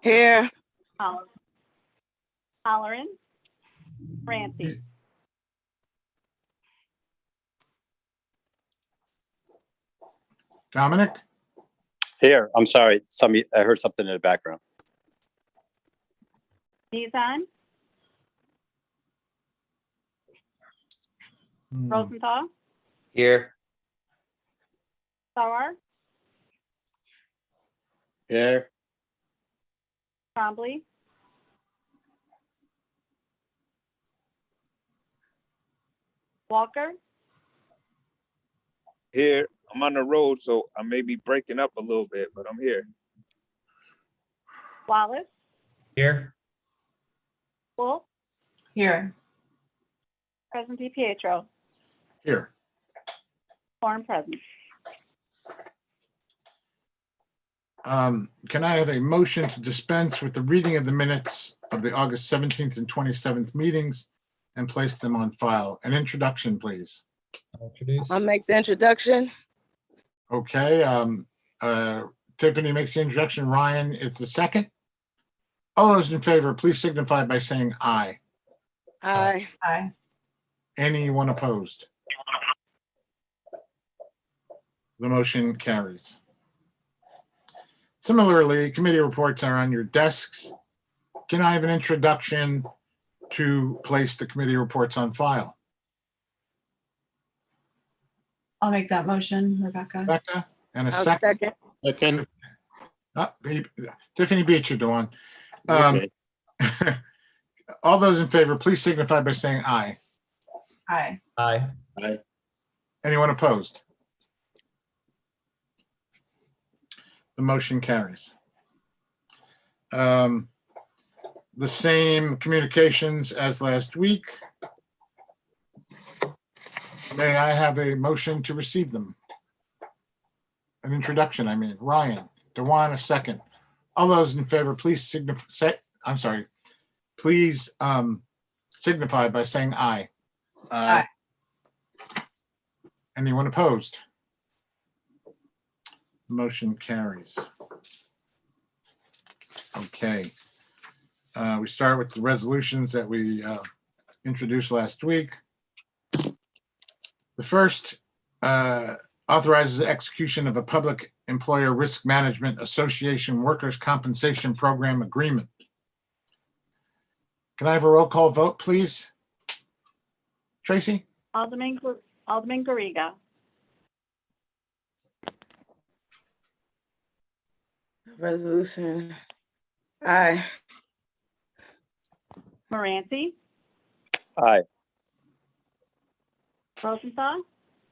Here. Halloran. Francie. Dominic? Here, I'm sorry. I heard something in the background. Nizan. Rosenthal. Here. Sauer. Here. Trombley. Walker. Here, I'm on the road, so I may be breaking up a little bit, but I'm here. Wallace. Here. Wolf. Here. Present DiPietro. Here. Quorum present. Can I have a motion to dispense with the reading of the minutes of the August 17th and 27th meetings and place them on file? An introduction, please. Introduce. I'll make the introduction. Okay, Tiffany makes the introduction. Ryan, it's the second. All those in favor, please signify by saying aye. Aye. Aye. Anyone opposed? The motion carries. Similarly, committee reports are on your desks. Can I have an introduction to place the committee reports on file? I'll make that motion, Rebecca. Becca, and a I'll second. second. Second. Tiffany beat you, Dawn. Okay. All those in favor, please signify by saying aye. Aye. Aye. Anyone opposed? The motion carries. The same communications as last week. May I have a motion to receive them? An introduction, I mean. Ryan, Dewan, a second. All those in favor, please signify by saying aye. Aye. Anyone opposed? The motion carries. Okay. We start with the resolutions that we introduced last week. The first authorizes the execution of a Public Employer Risk Management Association Workers' Compensation Program Agreement. Can I have a roll call vote, please? Tracy? Alderman Garriga. Resolution. Aye. Moranci. Aye. Rosenthal.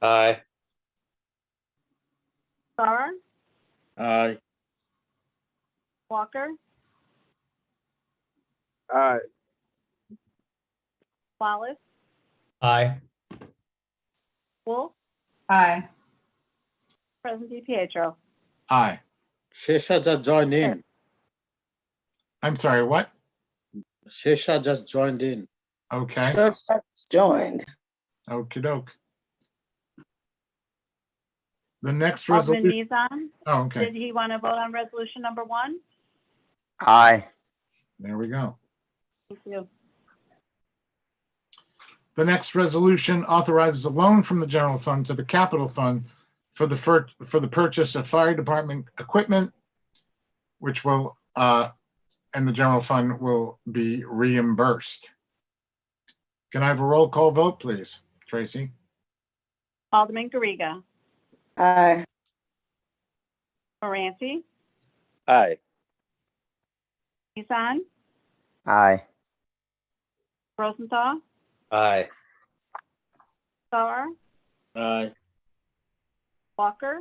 Aye. Sauer. Aye. Walker. Aye. Wallace. Aye. Wolf. Aye. Present DiPietro. Aye. Shesha just joined in. I'm sorry, what? Shesha just joined in. Okay, Just joined. okey doke. The next Alderman resolution, Nizan. oh, okay, Did he want to vote on resolution number 1? Aye. there we go. Thank you. The next resolution authorizes a loan from the general fund to the capital fund for the purchase of fire department equipment, which will, and the general fund will be reimbursed. Can I have a roll call vote, please? Tracy? Alderman Garriga. Aye. Moranci. Aye. Nizan. Aye. Rosenthal. Aye. Sauer. Aye. Walker.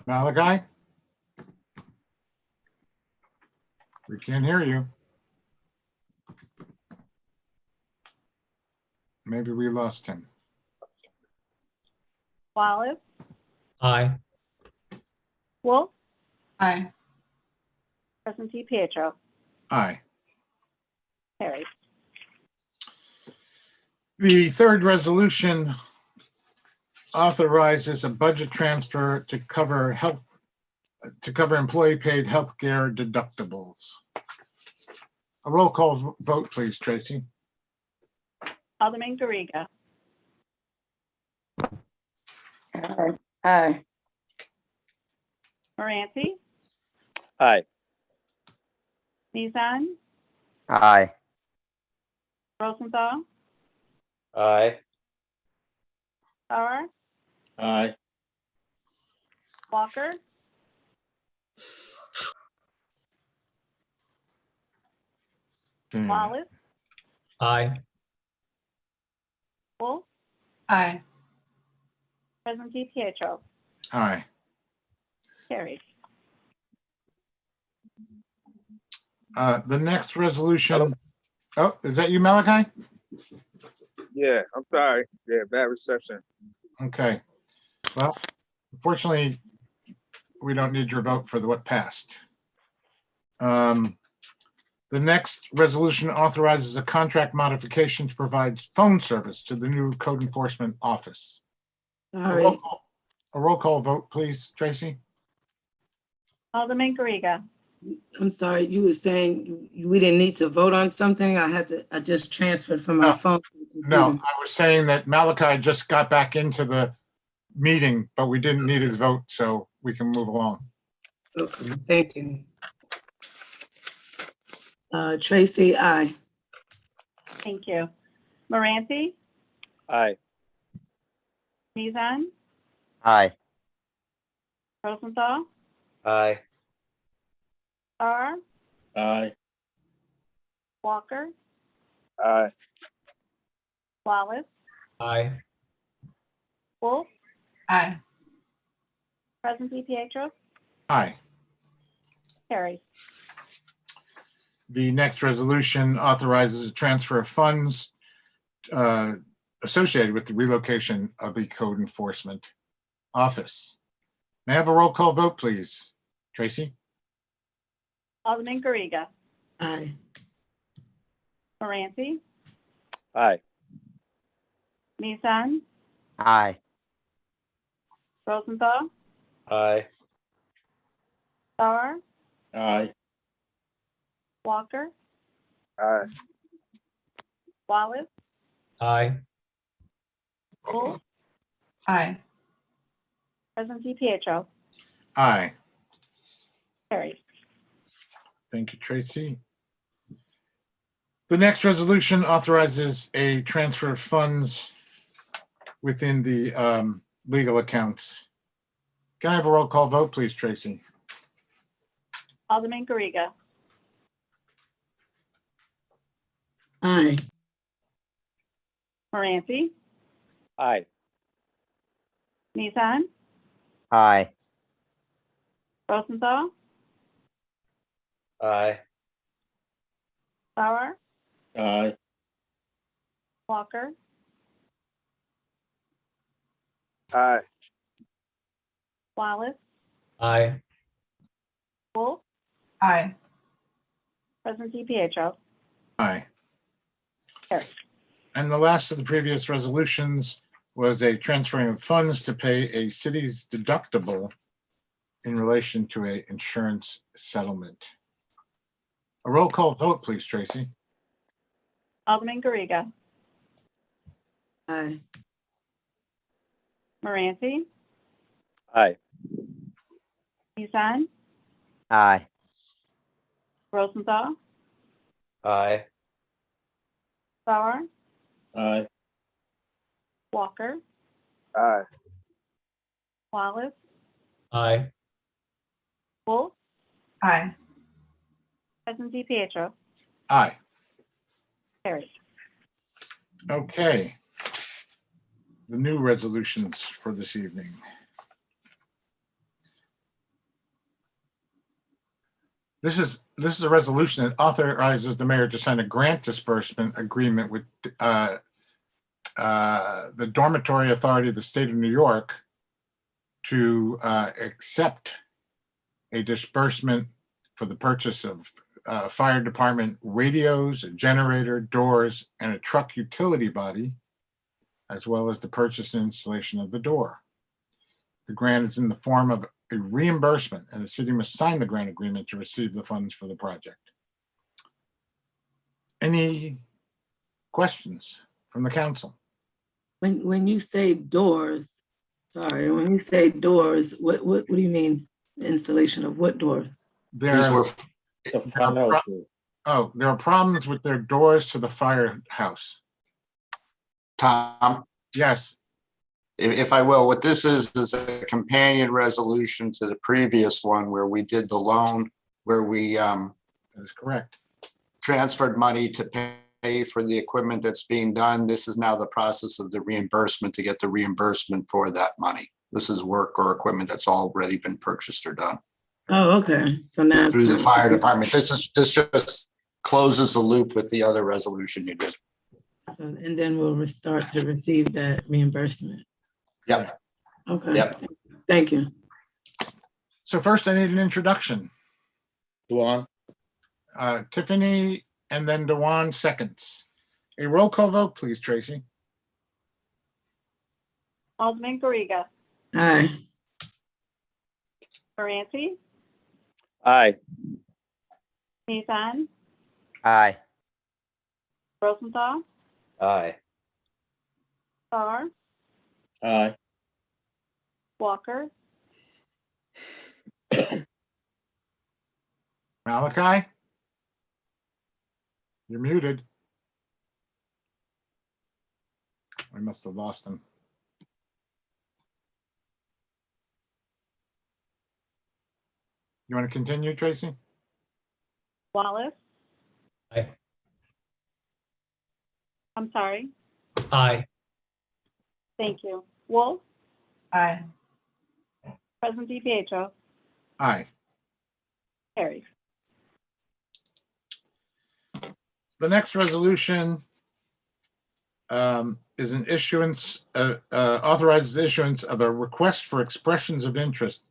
Malachi? We can't hear you. Maybe we lost him. Wallace. Aye. Wolf. Aye. Present DiPietro. Aye. Carried. The third resolution authorizes a budget transfer to cover employee paid healthcare deductibles. A roll call vote, please, Tracy. Alderman Garriga, Aye. Aye. Moranti, Aye. Mizan, Aye. Rosenthal, Aye. Sauer, Aye. Walker, Wallace, Aye. Wolf, Aye. President Pietro, Aye. carried. The next resolution, oh, is that you, Malachi? Yeah, I'm sorry. Yeah, bad reception. Okay. Well, unfortunately, we don't need your vote for what passed. The next resolution authorizes a contract modification to provide phone service to the new code enforcement office. Sorry. A roll call vote, please, Tracy? Alderman Garriga, I'm sorry, you were saying we didn't need to vote on something? I just transferred from my No. phone. to the No, computer. I was saying that Malachi just got back into the meeting, but we didn't need his vote, so we can move along. Okay, thank you. Tracy, aye. thank you. Moranti, Aye. Mizan, Aye. Rosenthal, Aye. Sauer, Aye. Walker, Aye. Wallace, Aye. Wolf, Aye. President Pietro, Aye. carried. The next resolution authorizes a transfer of funds associated with the relocation of the code enforcement office. May I have a roll call vote, please? Tracy? Alderman Garriga, Aye. Moranti, Aye. Mizan, Aye. Rosenthal, Aye. Sauer, Aye. Walker, Aye. Wallace, Aye. Wolf, Aye. President Pietro, Aye. carried. Thank you, Tracy. The next resolution authorizes a transfer of funds within the legal accounts. Can I have a roll call vote, please, Tracy? Alderman Garriga, Aye. Moranti, Aye. Mizan, Aye. Rosenthal, Aye. Sauer, Aye. Walker, Aye. Wallace, Aye. Wolf, Aye. President Pietro, Aye. carried. And the last of the previous resolutions was a transferring of funds to pay a city's deductible in relation to a insurance settlement. A roll call vote, please, Tracy. Alderman Garriga, Aye. Moranti, Aye. Mizan, Aye. Rosenthal, Aye. Sauer, Aye. Walker, Aye. Wallace, Aye. Wolf, Aye. President Pietro, Aye. carried. Okay. The new resolutions for this evening. This is a resolution that authorizes the mayor to sign a grant disbursement agreement with the Dormitory Authority of the State of New York to accept a disbursement for the purchase of fire department radios, a generator, doors, and a truck utility body, as well as the purchase and installation of the door. The grant is in the form of a reimbursement, and the city must sign the grant agreement to receive the funds for the project. Any questions from the council? When you say doors, sorry, when you say doors, what do you mean? Installation of what doors? There These are, were, the final two. there are problems with their doors to the firehouse. Tom, Yes, if I will, what this is a companion resolution to the previous one where we did the loan, where we that is correct. transferred money to pay for the equipment that's being done. This is now the process of the reimbursement to get the reimbursement for that money. This is work or equipment that's already been purchased or done Oh, okay. So now. through the fire department. This just closes the loop with the other resolution you did. So, and then we'll start to receive that reimbursement. Yep. Okay. Yep. Thank you. So first I need an introduction. Duan, Tiffany and then Dewan seconds. A roll call vote, please, Tracy. Alderman Garriga, Aye. Moranci, Aye. Nissan, aye. Rosenthal, Aye. Starr, Aye. Walker, Malachi? You're muted. I must have lost him. You want to continue, Tracy? Wallace, Aye. I'm sorry, Aye. thank you. Wolf, Aye. President DiPietro, Aye. carries. The next resolution is an issuance, authorizes the issuance of a request for expressions of interest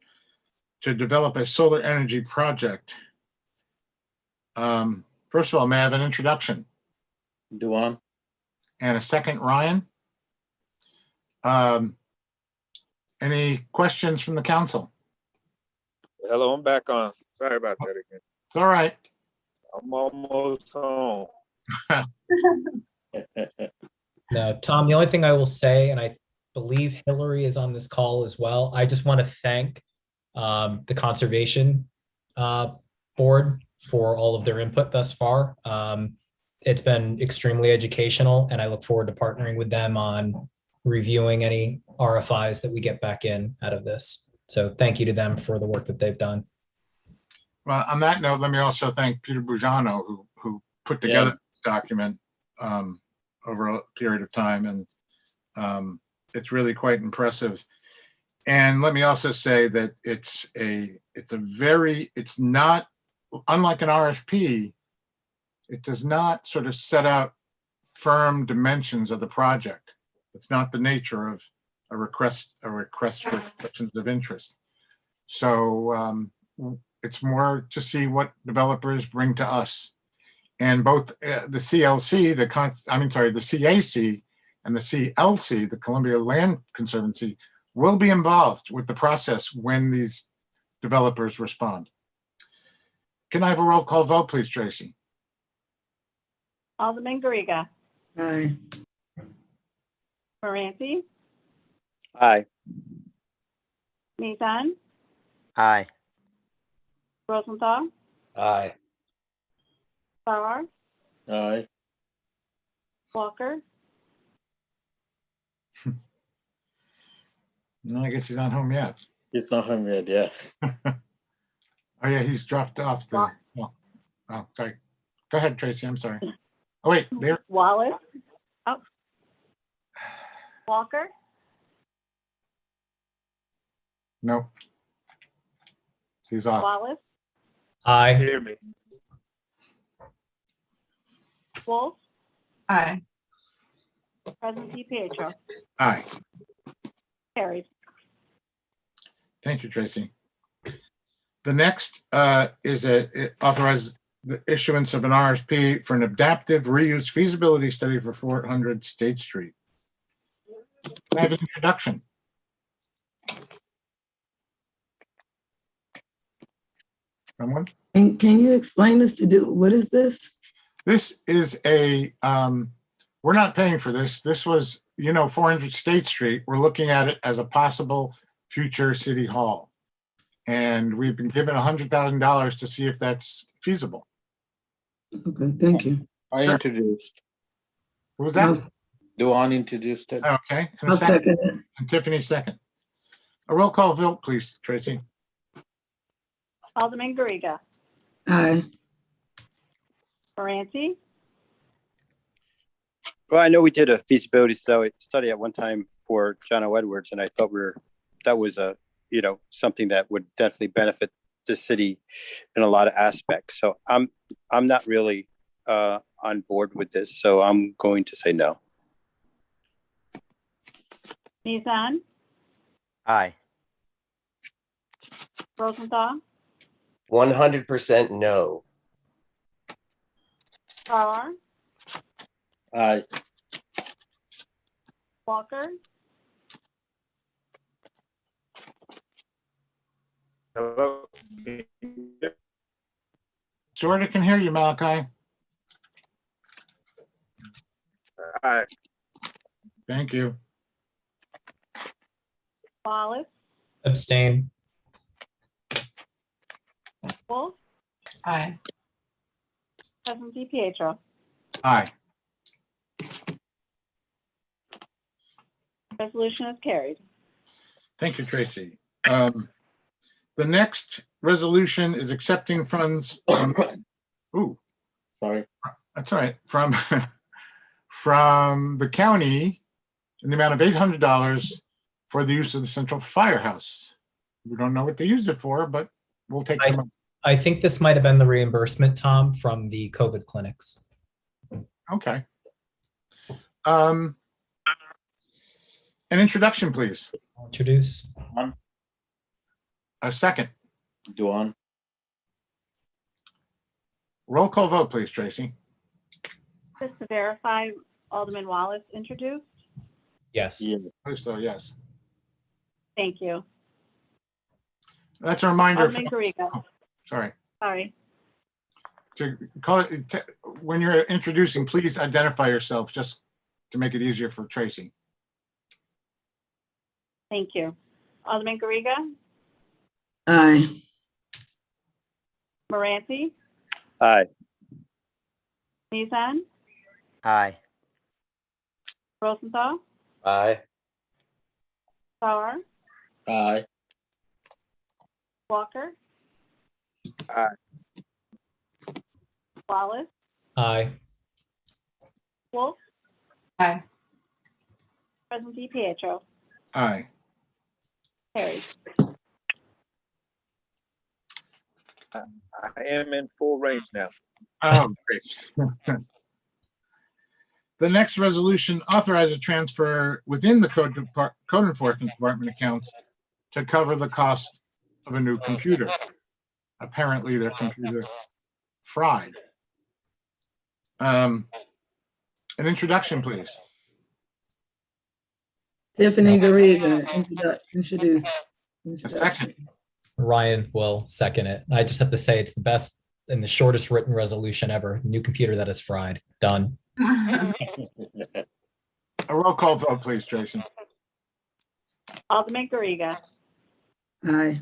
to develop a solar energy project. First of all, may I have an introduction Duan, and a second, Ryan? Any questions from the council? Hello, I'm back on. Sorry about that again. It's all right. I'm almost home. No, Tom, the only thing I will say, and I believe Hillary is on this call as well, I just want to thank the Conservation Board for all of their input thus far. It's been extremely educational, and I look forward to partnering with them on reviewing any RFIs that we get back in out of this. So thank you to them for the work that they've done. Well, on that note, let me also thank Peter Bujano, who put together this document over a period of time, and it's really quite impressive. And let me also say that it's not, unlike an RFP, it does not sort of set out firm dimensions of the project. It's not the nature of a request for expressions of interest. So it's more to see what developers bring to us. And both the CLC, the CAC and the CLC, the Columbia Land Conservancy, will be involved with the process when these developers respond. Can I have a roll call vote, please, Tracy? Alderman Garriga, Aye. Moranci, Aye. Nissan, aye. Rosenthal, Aye. Starr, Aye. Walker, No, I guess he's not home yet. He's not home yet, yeah. Oh, yeah, he's dropped off the, oh, sorry. Go ahead, Tracy, I'm sorry. Oh, wait, there, Wallace, Walker, no. He's off. Wallace, Aye. Hear me? Wolf, Aye. President DiPietro, Aye, carries. thank you, Tracy. The next is it authorizes the issuance of an RFP for an adaptive reuse feasibility study for 400 State Street. Can I have an introduction? Someone? Can you explain this to do, what is this? This is we're not paying for this. This was, 400 State Street. We're looking at it as a possible future city hall. And we've been given $100,000 to see if that's feasible. Okay, thank you. I Sure. introduced. Who was that? I'll Duan introduced it. Okay. And a I'll second. second it. And Tiffany second. A roll call vote, please, Tracy. Alderman Garriga. Aye. Moranti, Well, I know we did a feasibility study at one time for John O. Edwards, and I thought that was something that would definitely benefit the city in a lot of aspects. So I'm not really on board with this, so I'm going to say no. Nissan, Aye. Rosenthal, 100% no. Farrar, Aye. Walker, Hello? Jordan can hear you, Malachi. Aye. Thank you. Wallace, Abstain. Wolf, Aye. President DiPietro. Aye. Resolution is carried. Thank you, Tracy. The next resolution is accepting funds ooh, Sorry. that's all right, from the county in the amount of $800 for the use of the central firehouse. We don't know what they used it for, but we'll take them. I think this might have been the reimbursement, Tom, from the COVID clinics. Okay. An introduction, please. I'll introduce. A second. Duan. Roll call vote, please, Tracy. Just to verify, Alderman Wallace introduced. Yes. Yeah. So, yes. Thank you. That's a reminder. Alderman Garriga. Oh, sorry. Sorry. To call it, when you're introducing, please identify yourself just to make it easier for Tracy. Thank you. Alderman Garriga, Aye. Moranti, Aye. Nissan, Aye. Rosenthal, Aye. Farrar, Aye. Walker. Aye. Wallace, Aye. Wolf, Aye. President DiPietro. Aye. Carried. I am in full range now. Oh, great. The next resolution authorizes transfer within the code enforcement department accounts to cover the cost of a new computer. Apparently their computer fried. An introduction, please. Tiffany Garriga, introduce. A second. Ryan will second it. I just have to say it's the best and the shortest written resolution ever. New computer that is fried. Done. A roll call vote, please, Tracy. Alderman Garriga, Aye.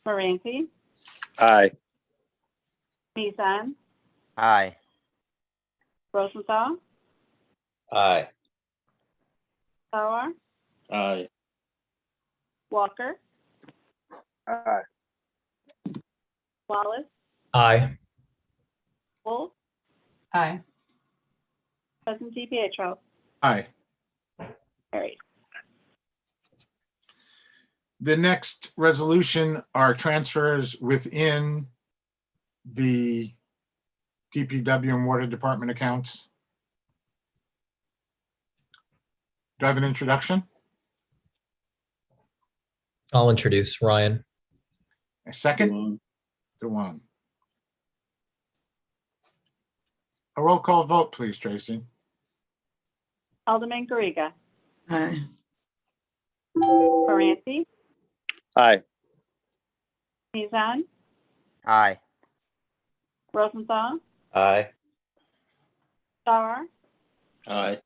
Moranti, Aye. Nissan, Aye. Rosenthal, Aye. Farrar, Aye. Walker, Aye. Wallace, Aye. Wolf, Aye. President DiPietro. Aye. Carried. The next resolution are transfers within the DPW and Water Department accounts. Do I have an introduction? I'll introduce Ryan. A second? Dewan. A roll call vote, please, Tracy. Alderman Garriga, Aye. Moranti, Aye. Mizan, Aye. Rosenthal, Aye. Starr, Aye.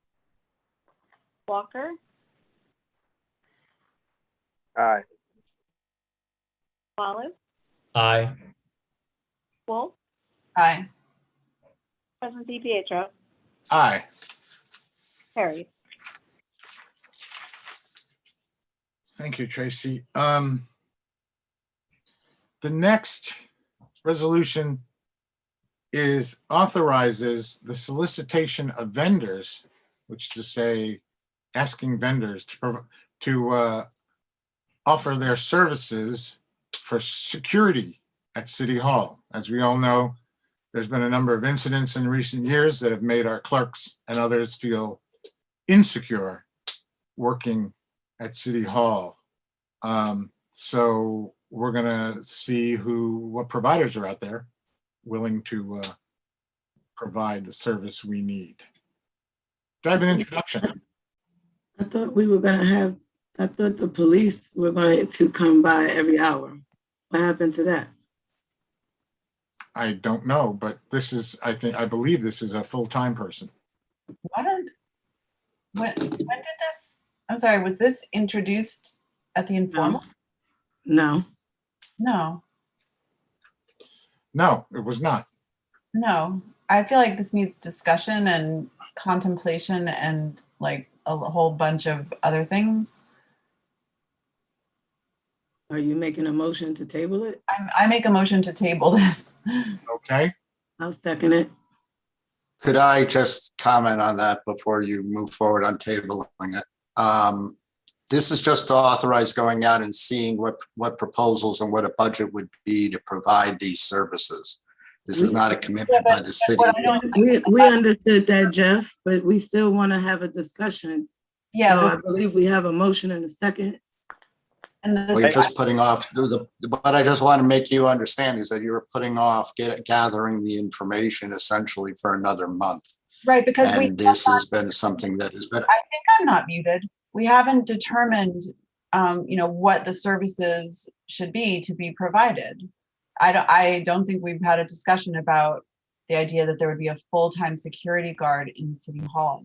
Walker, Aye. Wallace, Aye. Wolf, Aye. President DiPietro, Aye. carried. Thank you, Tracy. The next resolution authorizes the solicitation of vendors, which to say, asking vendors to offer their services for security at City Hall. As we all know, there's been a number of incidents in recent years that have made our clerks and others feel insecure working at City Hall. So we're gonna see what providers are out there willing to provide the service we need. Do I have an introduction? I thought the police were going to come by every hour. What happened to that? I don't know, but I believe this is a full-time person. When did this, I'm sorry, was this introduced at the informal? No. No, No, it was not. no. I feel like this needs discussion and contemplation and like a whole bunch of other things. Are you making a motion to table it? I make a motion to table this. Okay, I'll second it. Could I just comment on that before you move forward on tabling it? This is just to authorize going out and seeing what proposals and what a budget would be to provide these services. This is not a commitment by the city. We understood that, Jeff, but we still want to have a discussion. Yeah, So I believe we have a motion and a second. and Well, you're this, just putting off, what I just want to make you understand is that you're putting off gathering the information essentially for another month. right, because And this has been something that has been, I think I'm not muted. We haven't determined, what the services should be to be provided. I don't think we've had a discussion about the idea that there would be a full-time security guard in City Hall.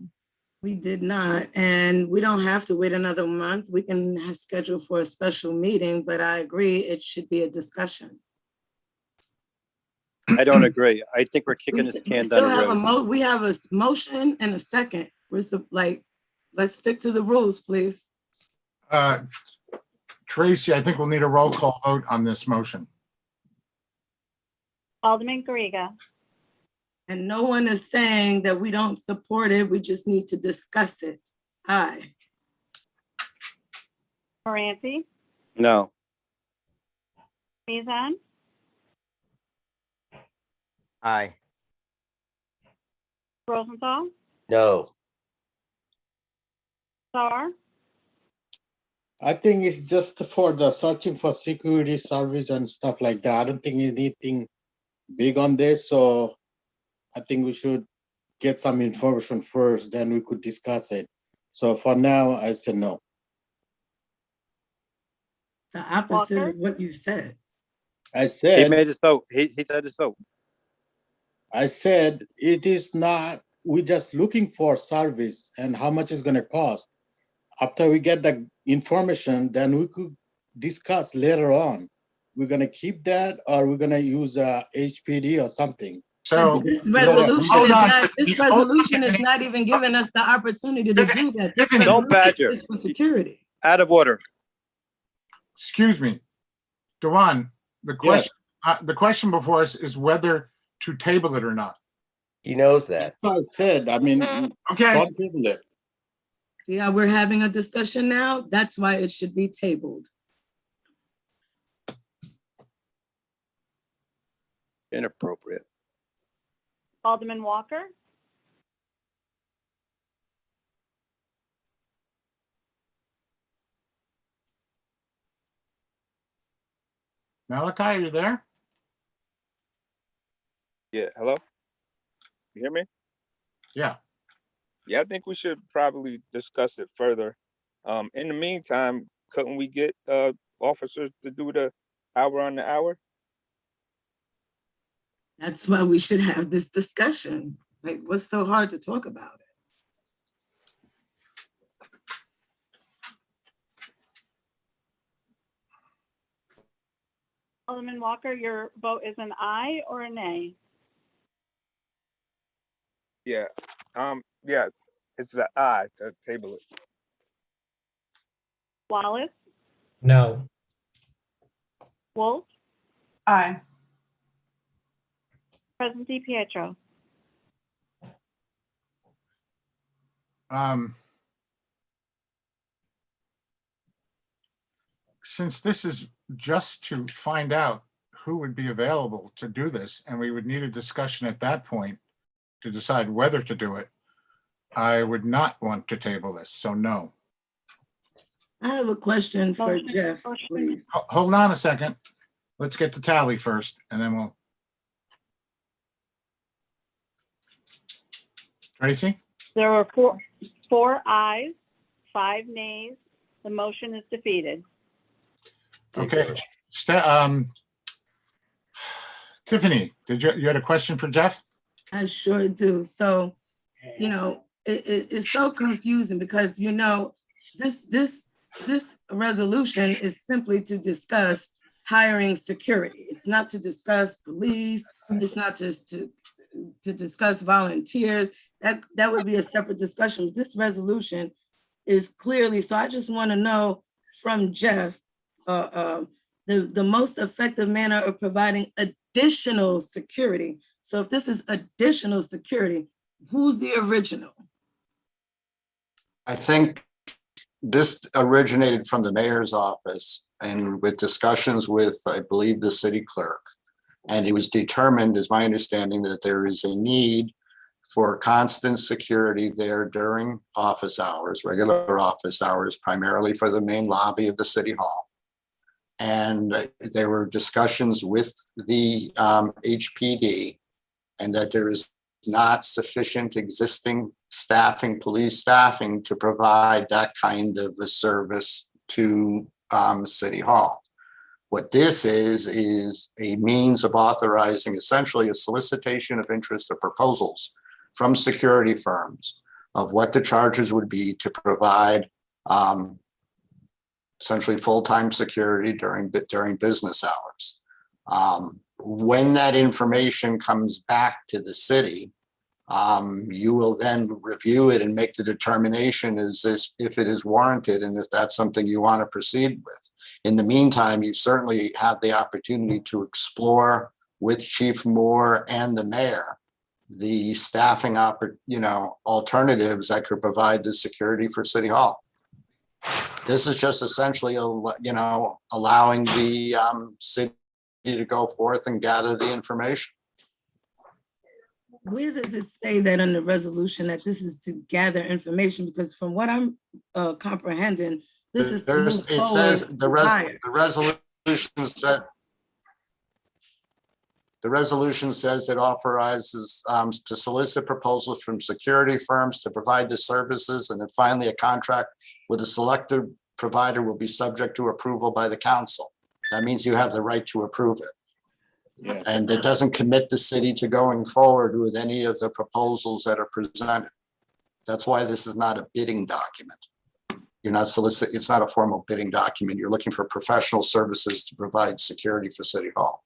We did not, and we don't have to wait another month. We can schedule for a special meeting, but I agree it should be a discussion. I don't agree. I think we're We kicking this can still down the have road. we have a motion and a second. Let's stick to the rules, please. Tracy, I think we'll need a roll call vote on this motion. Alderman Garriga, And no one is saying that we don't support it. We just need to discuss it. Aye. Moranti, No. Mizan, Aye. Rosenthal, No. Starr, I think it's just for the searching for security service and stuff like that. I don't think anything big on this, so I think we should get some information first, then we could discuss it. So for now, I say no. The opposite Walker? of what you said. I He said, made his vote. He said his vote. it is not, we're just looking for service and how much it's gonna cost. After we get the information, then we could discuss later on. We're gonna keep that or we're gonna use HPD or something. So. This resolution Hold is on. not, this resolution is not even giving us the opportunity to do that. This Tiffany, don't badger. resolution is for security. Out of order. Excuse me. Dewan, the question before us is whether to table it or not. He knows that. That's what I said, I mean, Okay, don't table it. See how we're having a discussion now? That's why it should be tabled. Inappropriate. Alderman Walker, Malachi, are you there? Yeah, hello? You hear me? Yeah. Yeah, I think we should probably discuss it further. In the meantime, couldn't we get officers to do the hour on the hour? That's why we should have this discussion. Like, what's so hard to talk about it? Alderman Walker, your vote is an aye or a nay? Yeah, yeah, it's the aye to table it. Wallace, No. Wolf, Aye. President DiPietro. Since this is just to find out who would be available to do this, and we would need a discussion at that point to decide whether to do it, I would not want to table this, so no. I have a question for Motion- Jeff, motion. please. Hold on a second. Let's get the tally first, and then we'll. Tracy? There were four ayes, 5 nays. The motion is defeated. Okay. Tiffany, you had a question for Jeff? I sure do. So, you know, it's so confusing because, you know, this resolution is simply to discuss hiring security. It's not to discuss police. It's not to discuss volunteers. That would be a separate discussion. This resolution is clearly, so I just want to know from Jeff, the most effective manner of providing additional security. So if this is additional security, who's the original? I think this originated from the mayor's office and with discussions with, I believe, the city clerk. And it was determined, is my understanding, that there is a need for constant security there during office hours, regular office hours, primarily for the main lobby of the city hall. And there were discussions with the HPD, and that there is not sufficient existing staffing, police staffing, to provide that kind of a service to City Hall. What this is a means of authorizing essentially a solicitation of interest or proposals from security firms of what the charges would be to provide essentially full-time security during business hours. When that information comes back to the city, you will then review it and make the determination if it is warranted and if that's something you want to proceed with. In the meantime, you certainly have the opportunity to explore with Chief Moore and the mayor the staffing alternatives that could provide the security for City Hall. This is just essentially allowing the city to go forth and gather the information. Where does it say that in the resolution that this is to gather information? Because from what I'm comprehending, this is to move It says forward higher. the resolution says it authorizes to solicit proposals from security firms to provide the services, and then finally a contract with a selected provider will be subject to approval by the council. That means you have the right to approve it. Yeah. And it doesn't commit the city to going forward with any of the proposals that are presented. That's why this is not a bidding document. You're not it's not a formal bidding document. You're looking for professional services to provide security for City Hall.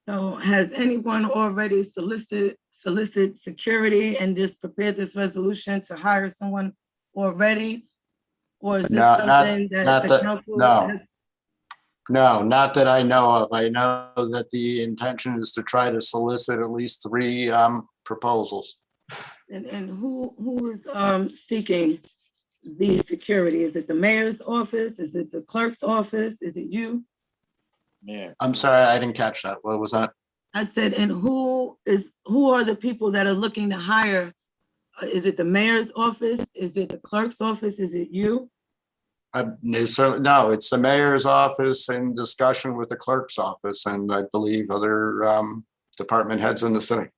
So has anyone already solicited security and just prepared this resolution to hire someone already? Or is this No, something that not the that- council no. has? No, not that I know of. I know that the intention is to try to solicit at least 3 proposals. And who is seeking the security? Is it the mayor's office? Is it the clerk's office? Is it you? Yeah. I'm sorry, I didn't catch that. What was that? I said, and who are the people that are looking to hire? Is it the mayor's office? Is it the clerk's office? Is it you? No, it's the mayor's office in discussion with the clerk's office, and I believe other department heads in the city.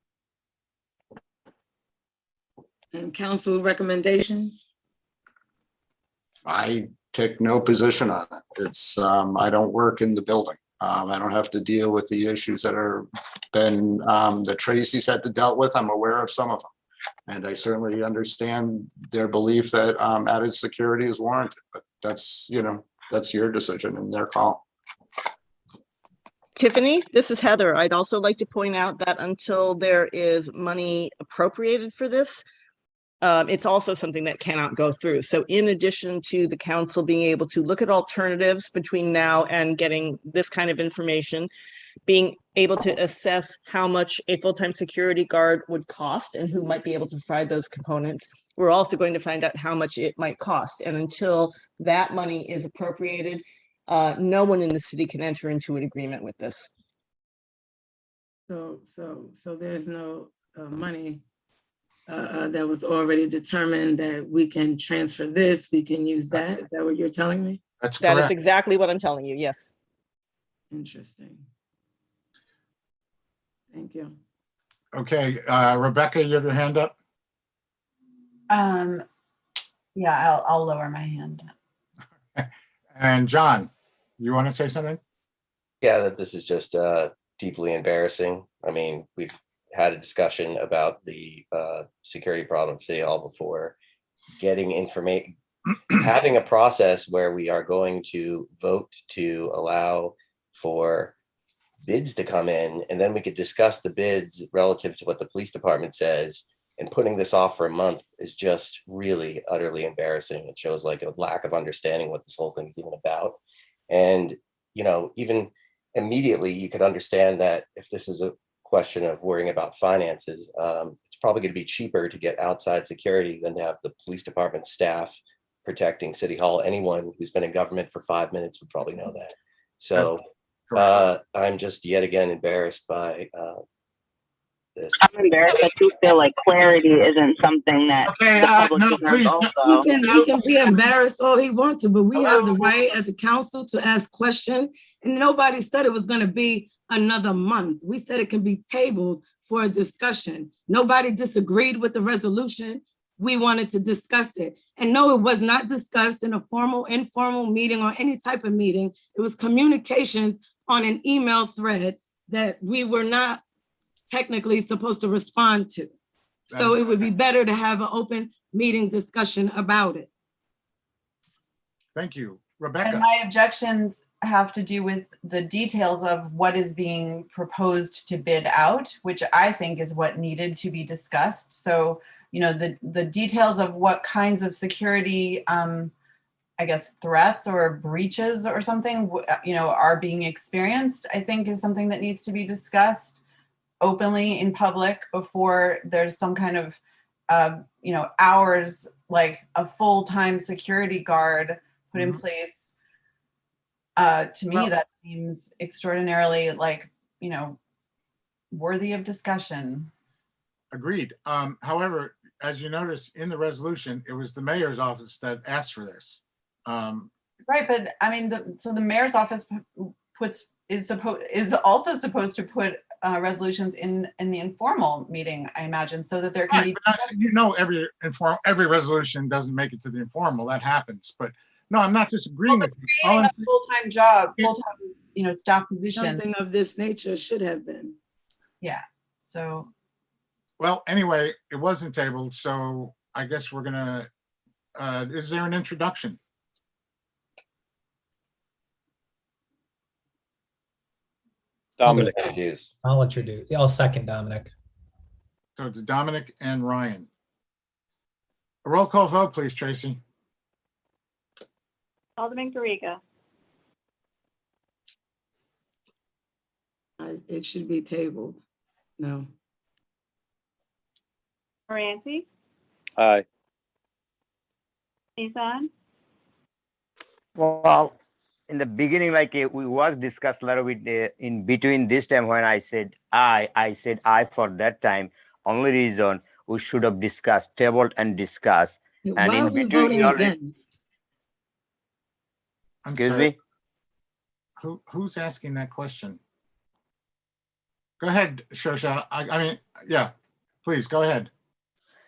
And council recommendations? I take no position on it. It's, I don't work in the building. I don't have to deal with the issues that are been, that Tracy's had to dealt with. I'm aware of some of them. And I certainly understand their belief that, added security is warranted, but that's, that's your decision and their call. Tiffany, this is Heather. I'd also like to point out that until there is money appropriated for this, it's also something that cannot go through. So in addition to the council being able to look at alternatives between now and getting this kind of information, being able to assess how much a full-time security guard would cost and who might be able to provide those components, we're also going to find out how much it might cost. And until that money is appropriated, no one in the city can enter into an agreement with this. So there's no money that was already determined that we can transfer this, we can use that. Is that what you're telling me? That's That is correct. exactly what I'm telling you, yes. Interesting. Thank you. Okay, Rebecca, you have your hand up? Yeah, I'll lower my hand. And John, you want to say something? Yeah, that this is just deeply embarrassing. I mean, we've had a discussion about the security problem at City Hall before. Getting information, having a process where we are going to vote to allow for bids to come in, and then we could discuss the bids relative to what the police department says, and putting this off for a month is just really utterly embarrassing. It shows like a lack of understanding what this whole thing is even about. And, even immediately you could understand that if this is a question of worrying about finances, it's probably going to be cheaper to get outside security than to have the police department staff protecting City Hall. Anyone who's been in government for 5 minutes would probably know that. So I'm just yet again embarrassed by this. I'm embarrassed that you feel like clarity isn't something that Okay, the public no, deserves please, also. He can be embarrassed all he wants to, but we have the right as a council to ask questions. And nobody said it was gonna be another month. We said it can be tabled for a discussion. Nobody disagreed with the resolution. We wanted to discuss it. And no, it was not discussed in a formal, informal meeting or any type of meeting. It was communications on an email thread that we were not technically supposed to respond to. So it would be better to have an open meeting discussion about it. Thank you. And Rebecca, my objections have to do with the details of what is being proposed to bid out, which I think is what needed to be discussed. So, the details of what kinds of security, I guess, threats or breaches or something, are being experienced, I think is something that needs to be discussed openly in public before there's some kind of, hours, like a full-time security guard put in place. To me, that seems extraordinarily worthy of discussion. agreed. However, as you notice in the resolution, it was the mayor's office that asked for this. Right, but I mean, the mayor's office is also supposed to put resolutions in the informal meeting, I imagine, so that there can be. Every resolution doesn't make it to the informal. That happens, but no, I'm not disagreeing with you. Creating a full-time job, full-time, staff position. Something of this nature should have been. Yeah. So. Well, anyway, it wasn't tabled, so I guess we're gonna. Is there an introduction? Dominic. I'll introduce. I'll second Dominic. So it's Dominic and Ryan. A roll call vote, please, Tracy. Alderman Garriga, It should be tabled. No. Moranti, Aye. Nissan, Well, in the beginning, like we was discussed a little bit in between this time when I said I said I for that time. Only reason we should have discussed, tabled and discussed. Why And are in we between, voting again? I'm excuse sorry. me. Who's asking that question? Go ahead, Shosha. I mean, yeah, please go ahead.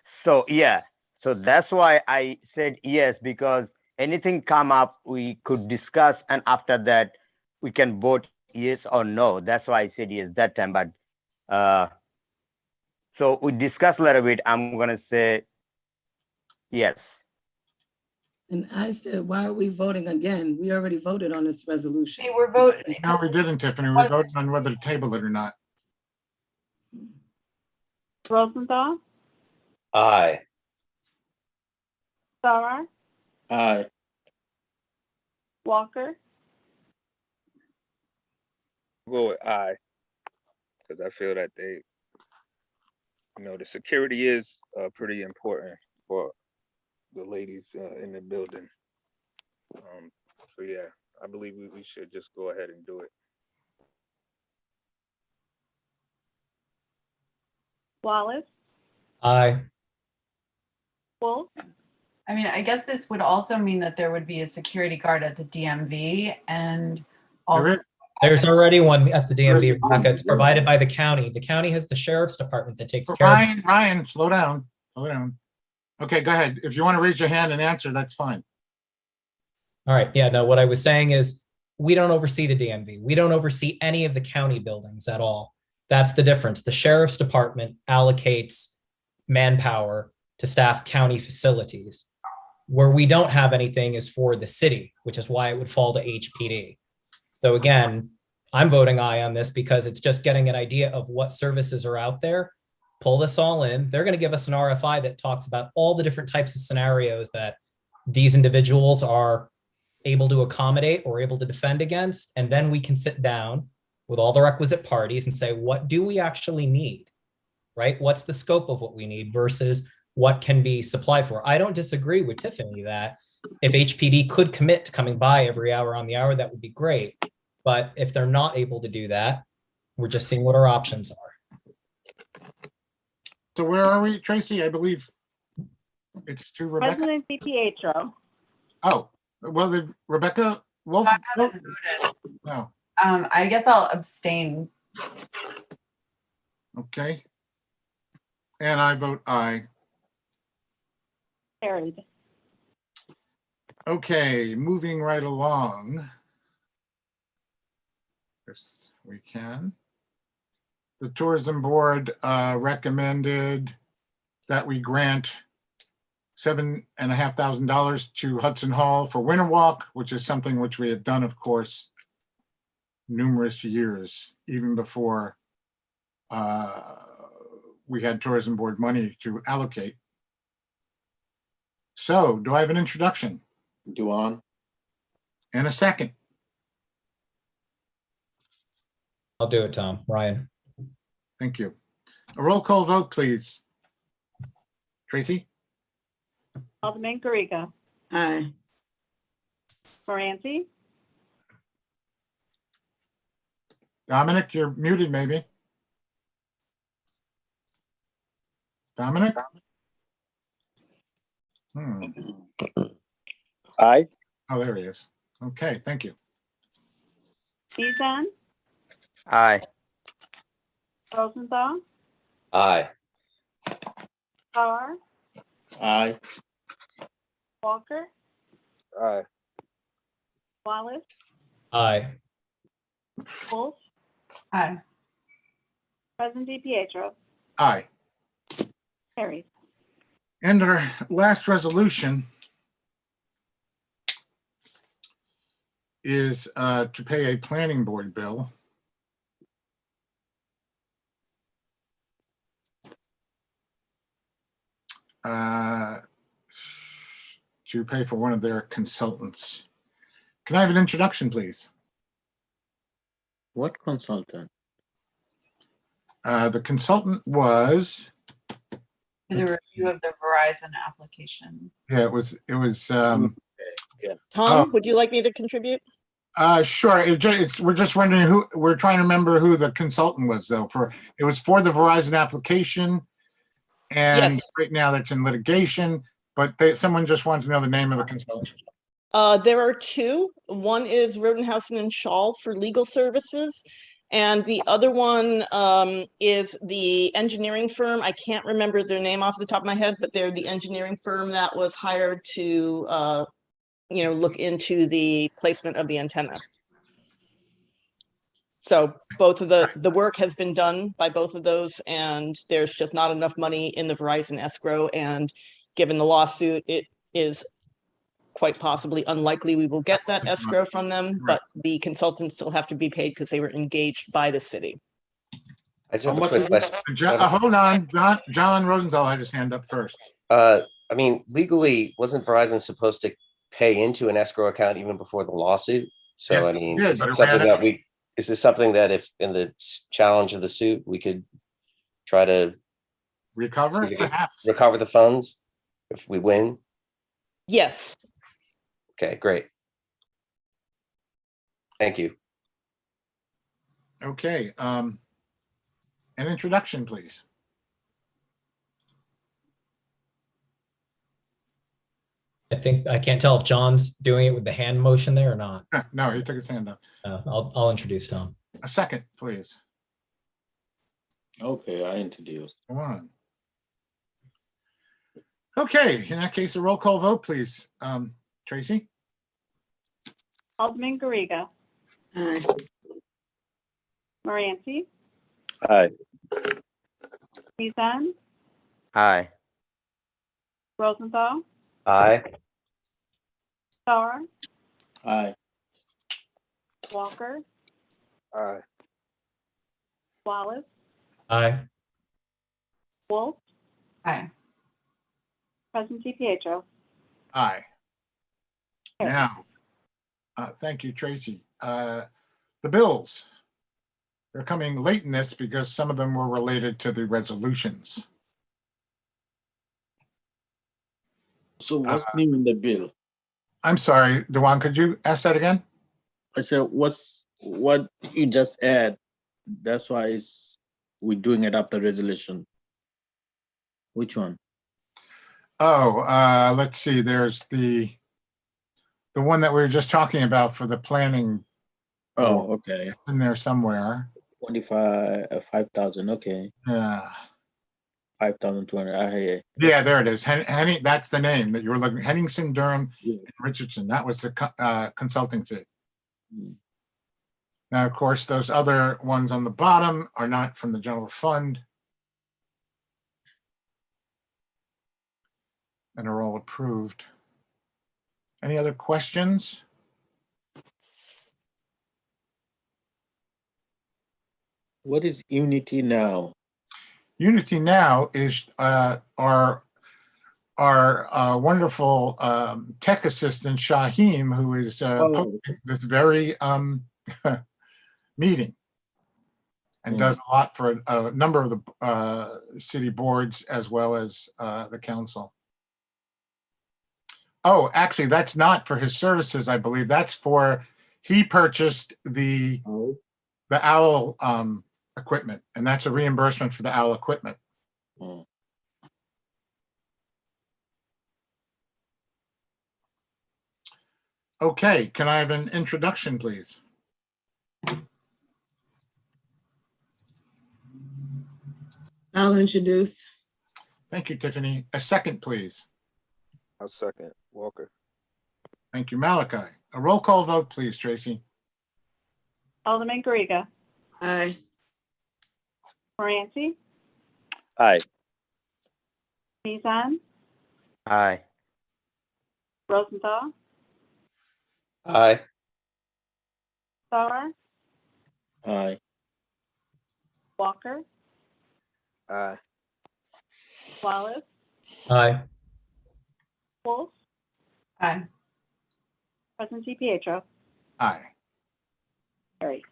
So yeah, so that's why I said yes, because anything come up, we could discuss, and after that, we can vote yes or no. That's why I said yes that time, but so we discussed a little bit. I'm gonna say yes. And I said, why are we voting again? We already voted on this resolution. See, we're voting. No, we didn't, Tiffany. We voted on whether to table it or not. Rosenthal, Aye. Sauer, Aye. Walker, Go with aye, because I feel that they, the security is pretty important for the ladies in the building. So yeah, I believe we should just go ahead and do it. Wallace, Aye. Wolf, I mean, I guess this would also mean that there would be a security guard at the DMV and There also. is- There's already one at the DMV, Rebecca. It's provided by the county. The county has the sheriff's department that takes care of. Ryan, slow down, slow down. Okay, go ahead. If you want to raise your hand and answer, that's fine. All right, yeah, no, what I was saying is, we don't oversee the DMV. We don't oversee any of the county buildings at all. That's the difference. The sheriff's department allocates manpower to staff county facilities. Where we don't have anything is for the city, which is why it would fall to HPD. So again, I'm voting aye on this because it's just getting an idea of what services are out there. Pull this all in. They're going to give us an RFI that talks about all the different types of scenarios that these individuals are able to accommodate or able to defend against. And then we can sit down with all the requisite parties and say, what do we actually need, right? What's the scope of what we need versus what can be supplied for? I don't disagree with Tiffany that if HPD could commit to coming by every hour on the hour, that would be great. But if they're not able to do that, we're just seeing what our options are. So where are we, Tracy? I believe it's to Rebecca. President DiPietro, Oh, well, did Rebecca Wolf? I haven't voted. No, I guess I'll abstain. okay. And I vote aye. carried. Okay, moving right along. Yes, we can. The tourism board recommended that we grant $7,500 to Hudson Hall for Winter Walk, which is something which we had done, of course, numerous years, even before we had tourism board money to allocate. So do I have an introduction Duan, and a second? I'll do it, Tom. Ryan. Thank you. A roll call vote, please. Tracy? Alderman Garriga, Aye. Moranti, Dominic, you're muted maybe. Dominic? Aye. Oh, there he is. Okay, thank you. Bezan, Aye. Rosenthal, Aye. Sauer, aye. Walker, Aye. Wallace, Aye. Wolf, Aye. President DiPietro, Aye. carried. And our last resolution is to pay a planning board bill. To pay for one of their consultants. Can I have an introduction, please? What consultant? The consultant was, For the review of the Verizon application. yeah, it was, Tom, Oh. would you like me to contribute? sure. We're just wondering who, we're trying to remember who the consultant was though, it was for the Verizon application. And Yes. right now that's in litigation, but someone just wanted to know the name of the consultant. There are two. One is Rodenhausen and Shaw for legal services. And the other one is the engineering firm. I can't remember their name off the top of my head, but they're the engineering firm that was hired to look into the placement of the antenna. So both of the work has been done by both of those, and there's just not enough money in the Verizon escrow. And given the lawsuit, it is quite possibly unlikely we will get that escrow from them, but the consultants still have to be paid because they were engaged by the city. I just How have a much quick is it? question. Hold on, John Rosenthal had his hand up first. I mean, legally, wasn't Verizon supposed to pay into an escrow account even before the lawsuit? So, Yes, I it mean, did, is but it it something ran that is this something that if in the challenge of the suit, we could try to Recover, perhaps. recover the funds if we win? Yes. Okay, great. Thank you. Okay, an introduction, please. I can't tell if John's doing it with the hand motion there or not. No, he took his hand up. I'll introduce Tom. A second, please. Okay, I introduced. Come on. Okay, in that case, a roll call vote, please. Tracy? Alderman Garriga, Aye. Moranci, Aye. Mizan, Aye. Rosenthal, Aye. Sauer, Aye. Walker, Aye. Wallace, Aye. Wolf, Aye. President DiPietro. Aye. Carried. Now, thank you, Tracy. The bills. They're coming late in this because some of them were related to the resolutions. So what's new in the bill? I'm sorry, Dewan, could you ask that again? I said, what you just add? That's why we're doing it after resolution. Which one? Oh, let's see, there's the one that we were just talking about for the planning Oh, okay. in there somewhere. 5,000, okay. Yeah. 5,200, I hear Yeah, there it is. Henning, that's the name that you were looking, Henningsen, Durham, you. and Richardson. That was the consulting fee. Mm. Now, of course, those other ones on the bottom are not from the general fund. And are all approved. Any other questions? What is Unity now? Unity Now is our wonderful tech assistant Shaheem, who is posting this very meeting and does a lot for a number of the city boards as well as the council. Oh, actually, that's not for his services, I believe. That's for, he purchased the OWL equipment, and that's a reimbursement for the OWL equipment. Mm. Okay, can I have an introduction, please? I'll introduce. Thank you, Tiffany. A second, please. I'll second. Walker. Thank you, Malachi. A roll call vote, please, Tracy. Alderman Garriga, Aye. Moranci, Aye. Mizan, Aye. Rosenthal, Aye. Sauer, Aye. Walker, Aye. Wallace, Aye. Wolf, Aye. President DiPietro. Aye. Carried.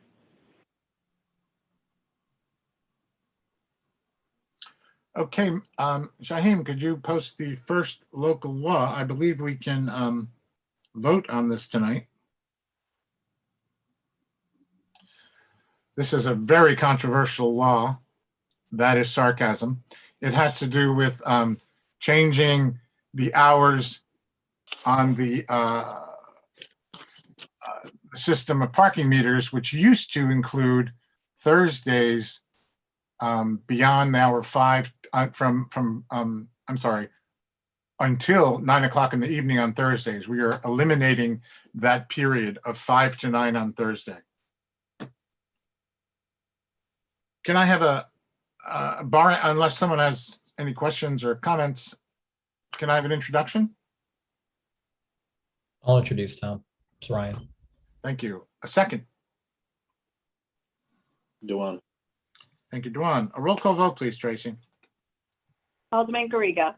Okay, Shaheem, could you post the first local law? I believe we can vote on this tonight. This is a very controversial law. That is sarcasm. It has to do with changing the hours on the system of parking meters, which used to include Thursdays beyond hour 5 I'm sorry, until 9 o'clock in the evening on Thursdays. We are eliminating that period of 5 to 9 on Thursday. Can I have a bar, unless someone has any questions or comments, can I have an introduction? I'll introduce Tom. It's Ryan. Thank you. A second. Duan. Thank you, Duan. A roll call vote, please, Tracy. Alderman Garriga,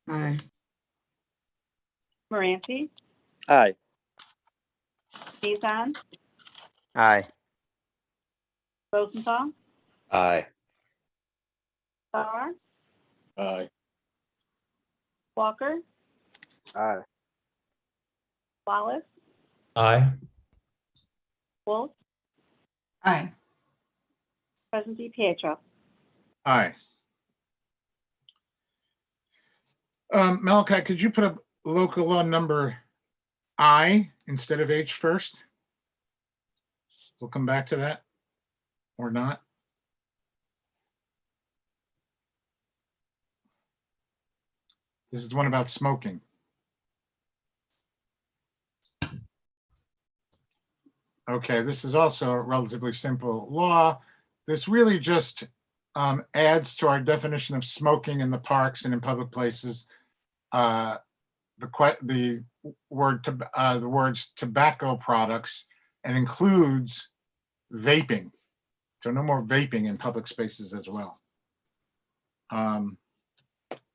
Aye. Moranci, Aye. Mizan, Aye. Rosenthal, Aye. Sauer, Aye. Walker, Aye. Wallace, Aye. Wolf, Aye. President DiPietro. Aye. Malachi, could you put up local law number I instead of H first? We'll come back to that or not. This is the one about smoking. Okay, this is also a relatively simple law. This really just adds to our definition of smoking in the parks and in public places. The words tobacco products, and includes vaping. So no more vaping in public spaces as well.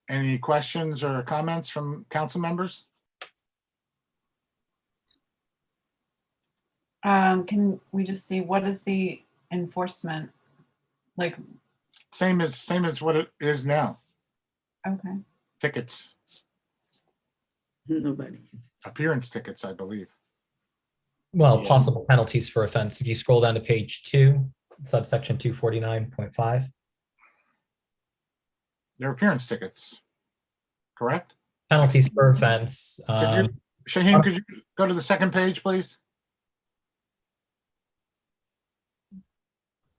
Any questions or comments from council members? Can we just see what is the enforcement? Like, Same as what it is now. okay, Tickets, Nobody. appearance tickets, I believe. Well, Yeah. possible penalties for offense. If you scroll down to page 2, subsection 249.5, They're appearance tickets, correct? penalties per offense. Shaheen, could you go to the second page, please?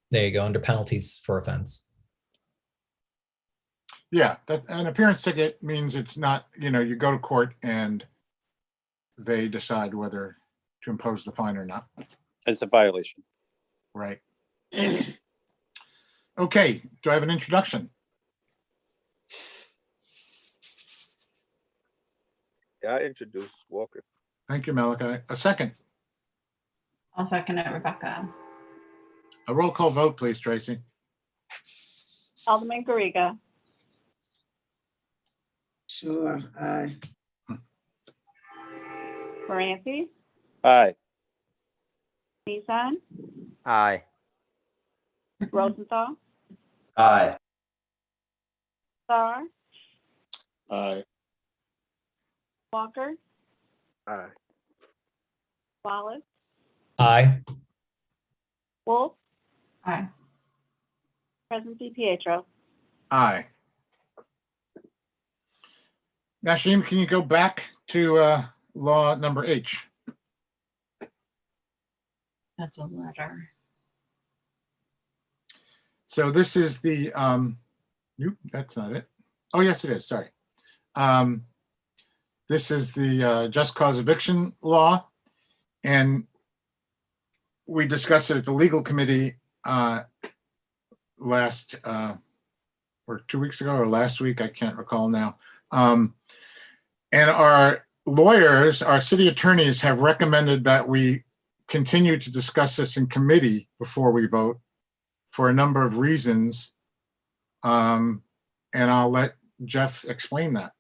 There you go, under penalties for offense. Yeah, that an appearance ticket means it's not, you go to court and they decide whether to impose the fine or not, It's a violation. right? Okay, do I have an introduction? Yeah, I introduced Walker. Thank you, Malachi. A second. I'll second it, Rebecca. A roll call vote, please, Tracy. Alderman Garriga, Sure, aye. Moranci, Aye. Mizan, Aye. Rosenthal, Aye. Sauer, Aye. Walker, Aye. Wallace, Aye. Wolf, Aye. President DiPietro. Aye. Nashim, can you go back to law number H? That's a letter. So this is the, nope, that's not it. Oh, yes, it is, sorry. This is the just cause eviction law. And we discussed it at the legal committee last, or 2 weeks ago or last week, I can't recall now. And our lawyers, our city attorneys have recommended that we continue to discuss this in committee before we vote for a number of reasons. And I'll let Jeff explain that.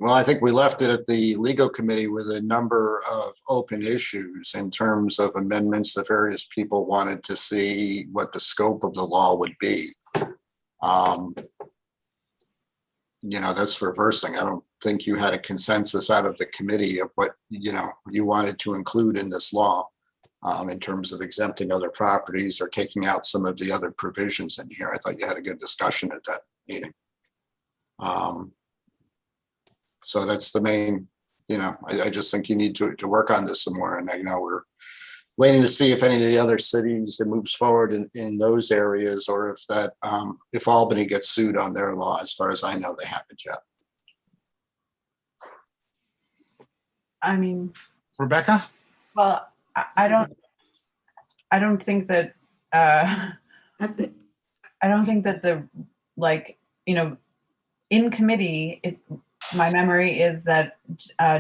Well, I think we left it at the legal committee with a number of open issues in terms of amendments that various people wanted to see what the scope of the law would be. That's reversing. I don't think you had a consensus out of the committee of what, you wanted to include in this law in terms of exempting other properties or taking out some of the other provisions in here. I thought you had a good discussion at that meeting. So that's the main, I just think you need to work on this some more. And I know waiting to see if any of the other cities it moves forward in those areas, or if that, if Albany gets sued on their law. As far as I know, they haven't yet. I mean, Rebecca? well, I don't think that, I think, I don't think that the, like, you know, in committee, my memory is that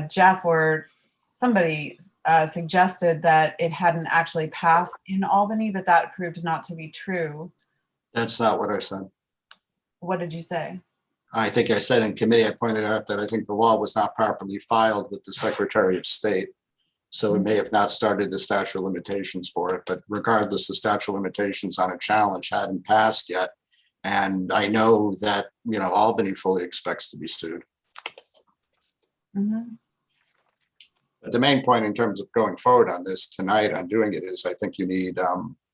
Jeff or somebody suggested that it hadn't actually passed in Albany, but that proved not to be true. That's not what I said. What did you say? I think I said in committee, I pointed out that I think the law was not properly filed with the Secretary of State. So it may have not started the statute of limitations for it, but regardless, the statute of limitations on a challenge hadn't passed yet. And I know that, you know, Albany fully expects to be sued. Mhm. But the main point in terms of going forward on this tonight on doing it is I think you need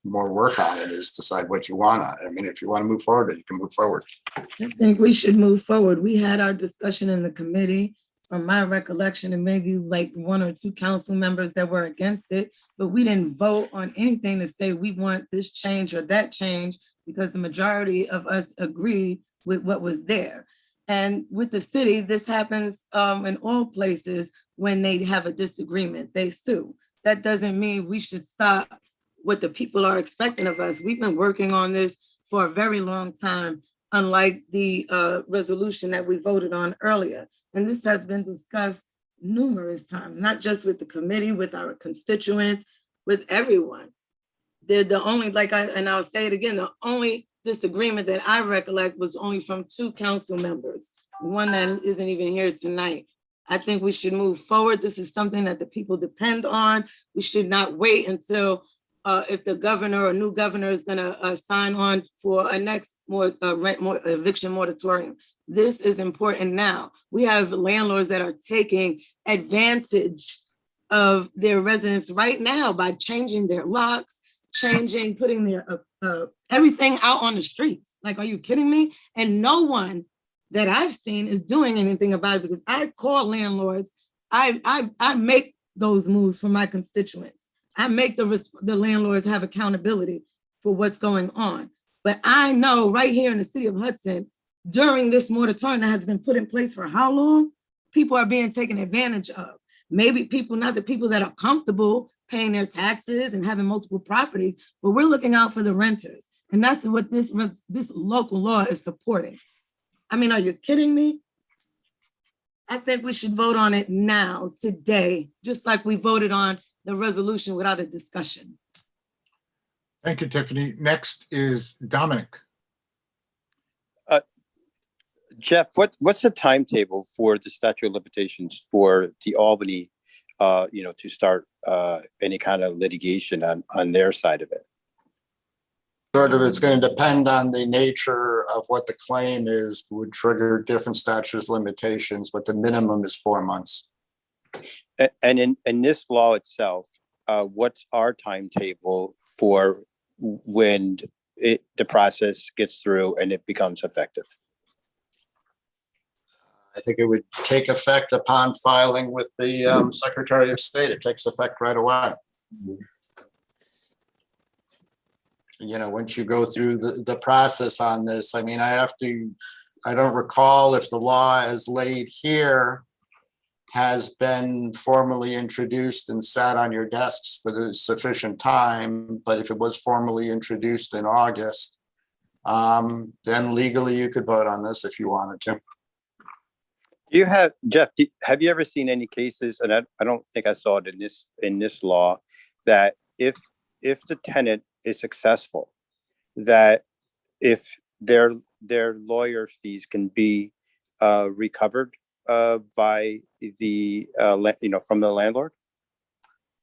more work on it, is decide what you want on it. I mean, if you want to move forward, you can move forward. I think we should move forward. We had our discussion in the committee. From my recollection, and maybe like one or two council members that were against it, but we didn't vote on anything to say we want this change or that change, because the majority of us agreed with what was there. And with the city, this happens in all places. When they have a disagreement, they sue. That doesn't mean we should stop what the people are expecting of us. We've been working on this for a very long time, unlike the resolution that we voted on earlier. And this has been discussed numerous times, not just with the committee, with our constituents, with everyone. They're the only, and I'll say it again, the only disagreement that I recollect was only from two council members, one that isn't even here tonight. I think we should move forward. This is something that the people depend on. We should not wait until if the governor or new governor is gonna sign on for a next eviction moratorium. This is important now. We have landlords that are taking advantage of their residents right now by changing their locks, putting their everything out on the streets. Like, are you kidding me? And no one that I've seen is doing anything about it, because I call landlords. I make those moves for my constituents. I make the landlords have accountability for what's going on. But I know right here in the city of Hudson, during this moratorium that has been put in place for how long, people are being taken advantage of. Maybe people, not the people that are comfortable paying their taxes and having multiple properties, but we're looking out for the renters. And that's what this local law is supporting. I mean, are you kidding me? I think we should vote on it now, today, just like we voted on the resolution without a discussion. Thank you, Tiffany. Next is Dominic. Jeff, what's the timetable for the statute of limitations for the Albany, to start any kind of litigation on their side of it? Sort of, it's going to depend on the nature of what the claim is, would trigger different statutes of limitations, but the minimum is 4 months. And in this law itself, what's our timetable for when the process gets through and it becomes effective? I think it would take effect upon filing with the Secretary of State. It takes effect right away. You know, once you go through the process on this, I mean, I don't recall if the law as laid here has been formally introduced and sat on your desks for the sufficient time, but if it was formally introduced in August, then legally you could vote on this if you wanted to. Jeff, have you ever seen any cases, and I don't think I saw it in this law, that if the tenant is successful, that if their lawyer fees can be recovered by the from the landlord?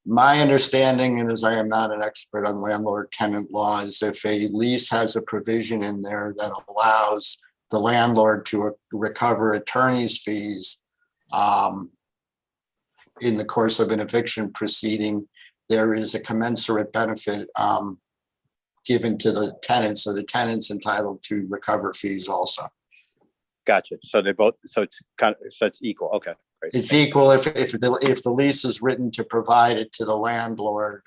My understanding, and as I am not an expert on landlord-tenant law, is if a lease has a provision in there that allows the landlord to recover attorney's fees in the course of an eviction proceeding, there is a commensurate benefit given to the tenant, so the tenant's entitled to recover fees also. Gotcha. So they're both. So it's equal. Okay, It's equal if the lease is written to provide it to the landlord,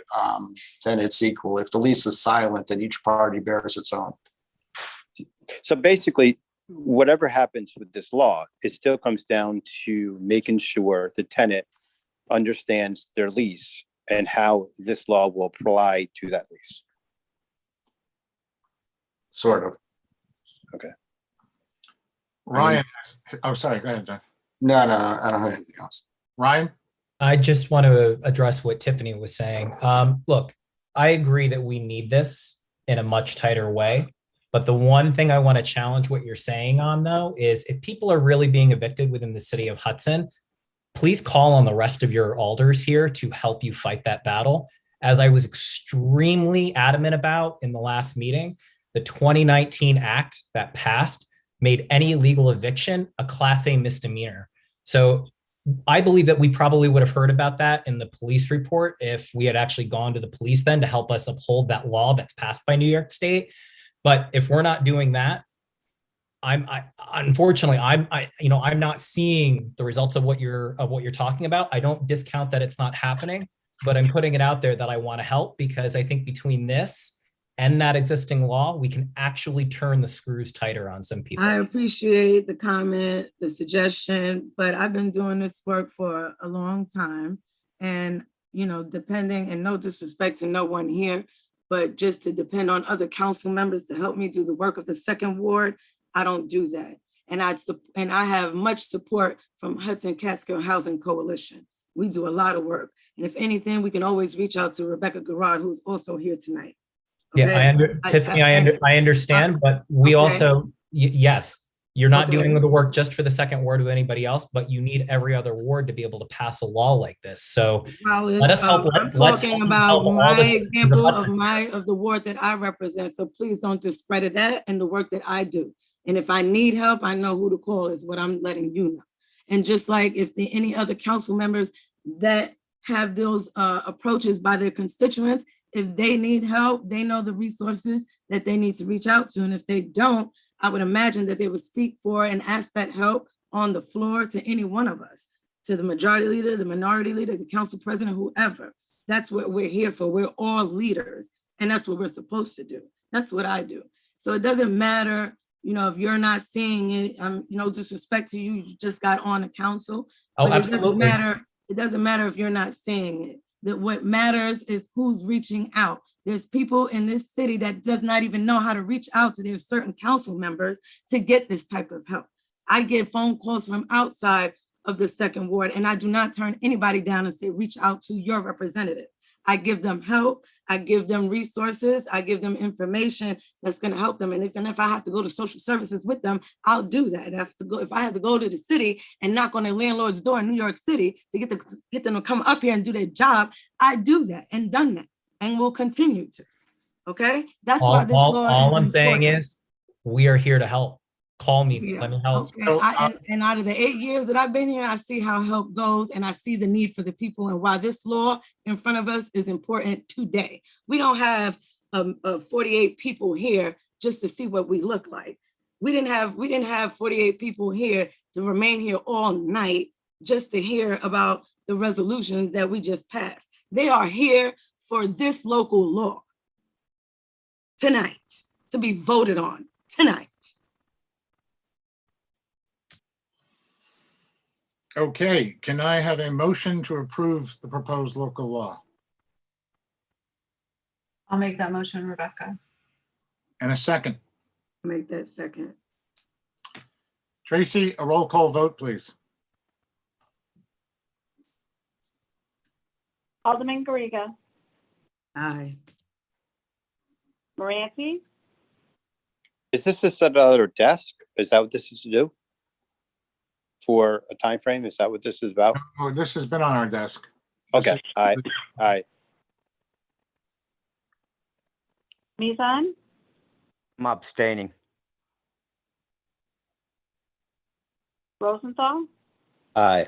then it's equal. If the lease is silent, then each party bears its own. So basically, whatever happens with this law, it still comes down to making sure the tenant understands their lease and how this law will apply to that lease. Sort of. Ryan, oh, sorry, go ahead, Jeff. No, I don't have anything else. Ryan? I just want to address what Tiffany was saying. Look, I agree that we need this in a much tighter way. But the one thing I want to challenge what you're saying on, though, is if people are really being evicted within the city of Hudson, please call on the rest of your alders here to help you fight that battle. As I was extremely adamant about in the last meeting, the 2019 Act that passed made any legal eviction a Class A misdemeanor. So I believe that we probably would have heard about that in the police report if we had actually gone to the police then to help us uphold that law that's passed by New York State. But if we're not doing that, unfortunately, I'm not seeing the results of what you're talking about. I don't discount that it's not happening, but I'm putting it out there that I want to help because I think between this and that existing law, we can actually turn the screws tighter on some people. I appreciate the comment, the suggestion, but I've been doing this work for a long time. And, depending, and no disrespect to no one here, but just to depend on other council members to help me do the work of the second ward, I don't do that. And I have much support from Hudson Catskill Housing Coalition. We do a lot of work. And if anything, we can always reach out to Rebecca Garrard, who's also here tonight. Yeah, Tiffany, I understand, but we also, yes, you're not doing the work just for the second ward with anybody else, but you need every other ward to be able to pass a law like this. So let us help. I'm talking about my example of the ward that I represent. So please don't discredit that and the work that I do. And if I need help, I know who to call is what I'm letting you know. And just like if any other council members that have those approaches by their constituents, if they need help, they know the resources that they need to reach out to. And if they don't, I would imagine that they would speak for and ask that help on the floor to any one of us, to the majority leader, the minority leader, the council president, whoever. That's what we're here for. We're all leaders, and that's what we're supposed to do. That's what I do. So it doesn't matter, if you're not seeing it, no disrespect to you, you just got on the council. Oh, but absolutely. It doesn't matter if you're not seeing it. That what matters is who's reaching out. There's people in this city that does not even know how to reach out to their certain council members to get this type of help. I get phone calls from outside of the second ward, and I do not turn anybody down and say, reach out to your representative. I give them help. I give them resources. I give them information that's going to help them. And if I have to go to social services with them, I'll do that. If I have to go to the city and knock on a landlord's door in New York City to get them to come up here and do their job, I do that and done that and will continue to. Okay, that's why this law all is I'm saying important. is we are here to help. Call me. Yeah. Let me help. Okay. And out of the 8 years that I've been here, I see how help goes and I see the need for the people and why this law in front of us is important today. We don't have 48 people here just to see what we look like. We didn't have 48 people here to remain here all night just to hear about the resolutions that we just passed. They are here for this local law tonight to be voted on tonight. Okay, can I have a motion to approve the proposed local law? I'll make that motion, Rebecca. And a second. Make that second. Tracy, a roll call vote, please. Alderman Garriga, Aye. Moranti, Is this to set another desk? Is that what this is to do? For a time frame? Is that what this is about? Oh, this has been on our desk. Okay, aye. Mizan, I'm abstaining. Rosenthal, Aye.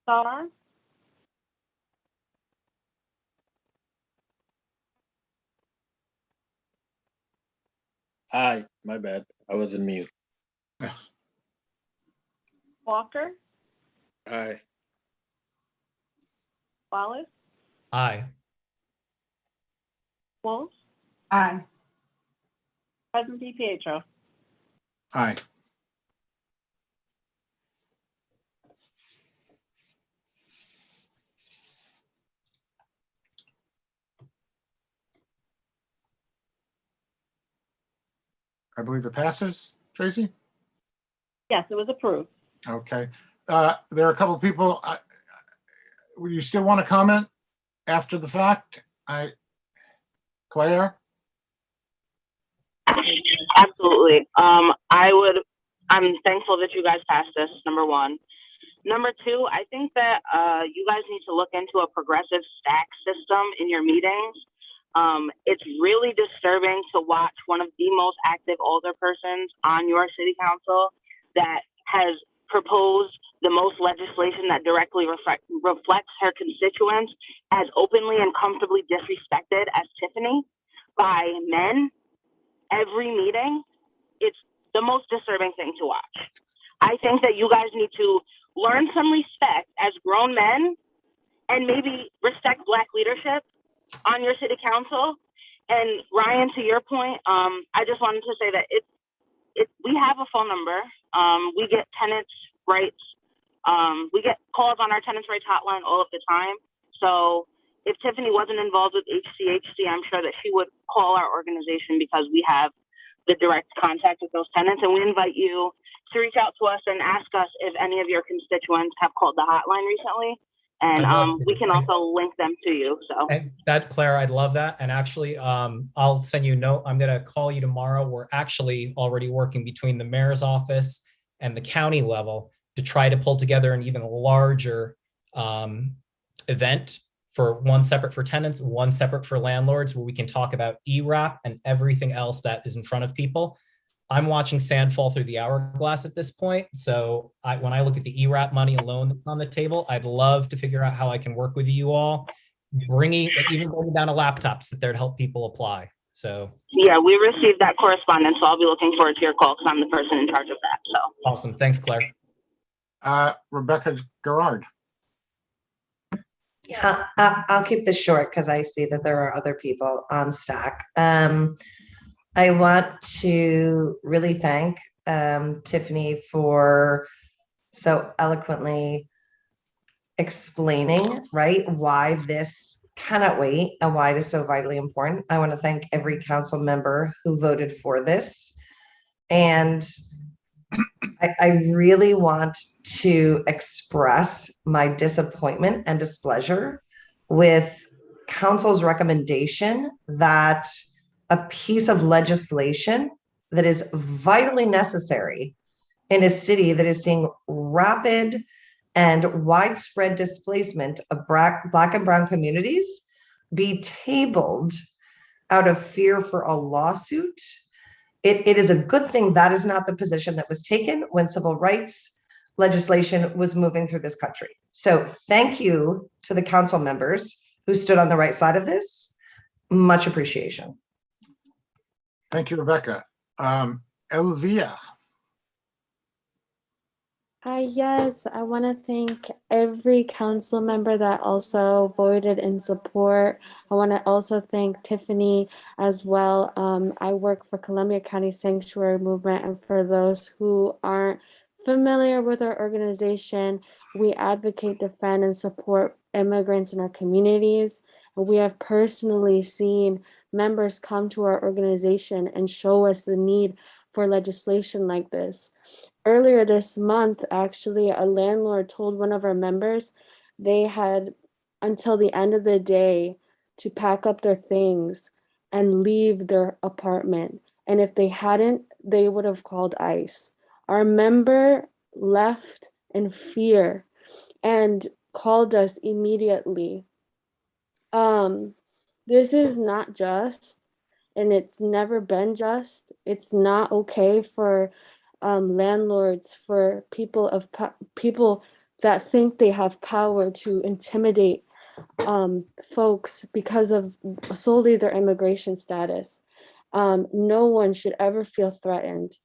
Star, Hi, my bad. I was in mute. Walker, Aye. Wallace, Aye. Wolf, Aye. President DiPietro. Aye. I believe it passes, Tracy? Yes, it was approved. Okay. There are a couple of people, would you still want to comment after the fact? Claire? Absolutely. I'm thankful that you guys passed this, number one. Number two, I think that you guys need to look into a progressive stack system in your meetings. It's really disturbing to watch one of the most active older persons on your city council that has proposed the most legislation that directly reflects her constituents as openly and comfortably disrespected as Tiffany by men every meeting. It's the most disturbing thing to watch. I think that you guys need to learn some respect as grown men and maybe respect Black leadership on your city council. And Ryan, to your point, I just wanted to say that we have a phone number. We get tenants' rights. We get calls on our tenants' rights hotline all of the time. So if Tiffany wasn't involved with HCHC, I'm sure that she would call our organization because we have the direct contact with those tenants. And we invite you to reach out to us and ask us if any of your constituents have called the hotline recently. And we can also link them to you. So And that, Claire, I'd love that. And actually, I'll send you a note. I'm going to call you tomorrow. We're actually already working between the mayor's office and the county level to try to pull together an even larger event, for one separate for tenants, one separate for landlords, where we can talk about ERAP and everything else that is in front of people. I'm watching sand fall through the hourglass at this point. So when I look at the ERAP money alone that's on the table, I'd love to figure out how I can work with you all, even bringing down a laptop sit there to help people apply. So yeah, we received that correspondence. So I'll be looking forward to your call because I'm the person in charge of that. So awesome. Thanks, Claire. Rebecca Gerard. Yeah, I'll keep this short because I see that there are other people on stack. I want to really thank Tiffany for so eloquently explaining, right, why this cannot wait and why it is so vitally important. I want to thank every council member who voted for this. And I really want to express my disappointment and displeasure with council's recommendation that a piece of legislation that is vitally necessary in a city that is seeing rapid and widespread displacement of Black and Brown communities be tabled out of fear for a lawsuit. It is a good thing that is not the position that was taken when civil rights legislation was moving through this country. So thank you to the council members who stood on the right side of this. Much appreciation. Thank you, Rebecca. Elvia. Yes, I want to thank every council member that also voted in support. I want to also thank Tiffany as well. I work for Columbia County Sanctuary Movement, and for those who aren't familiar with our organization, we advocate, defend, and support immigrants in our communities. And we have personally seen members come to our organization and show us the need for legislation like this. Earlier this month, actually, a landlord told one of our members they had until the end of the day to pack up their things and leave their apartment. And if they hadn't, they would have called ICE. Our member left in fear and called us immediately. This is not just, and it's never been just. It's not okay for landlords, for people that think they have power to intimidate folks because of solely their immigration status. No one should ever feel threatened.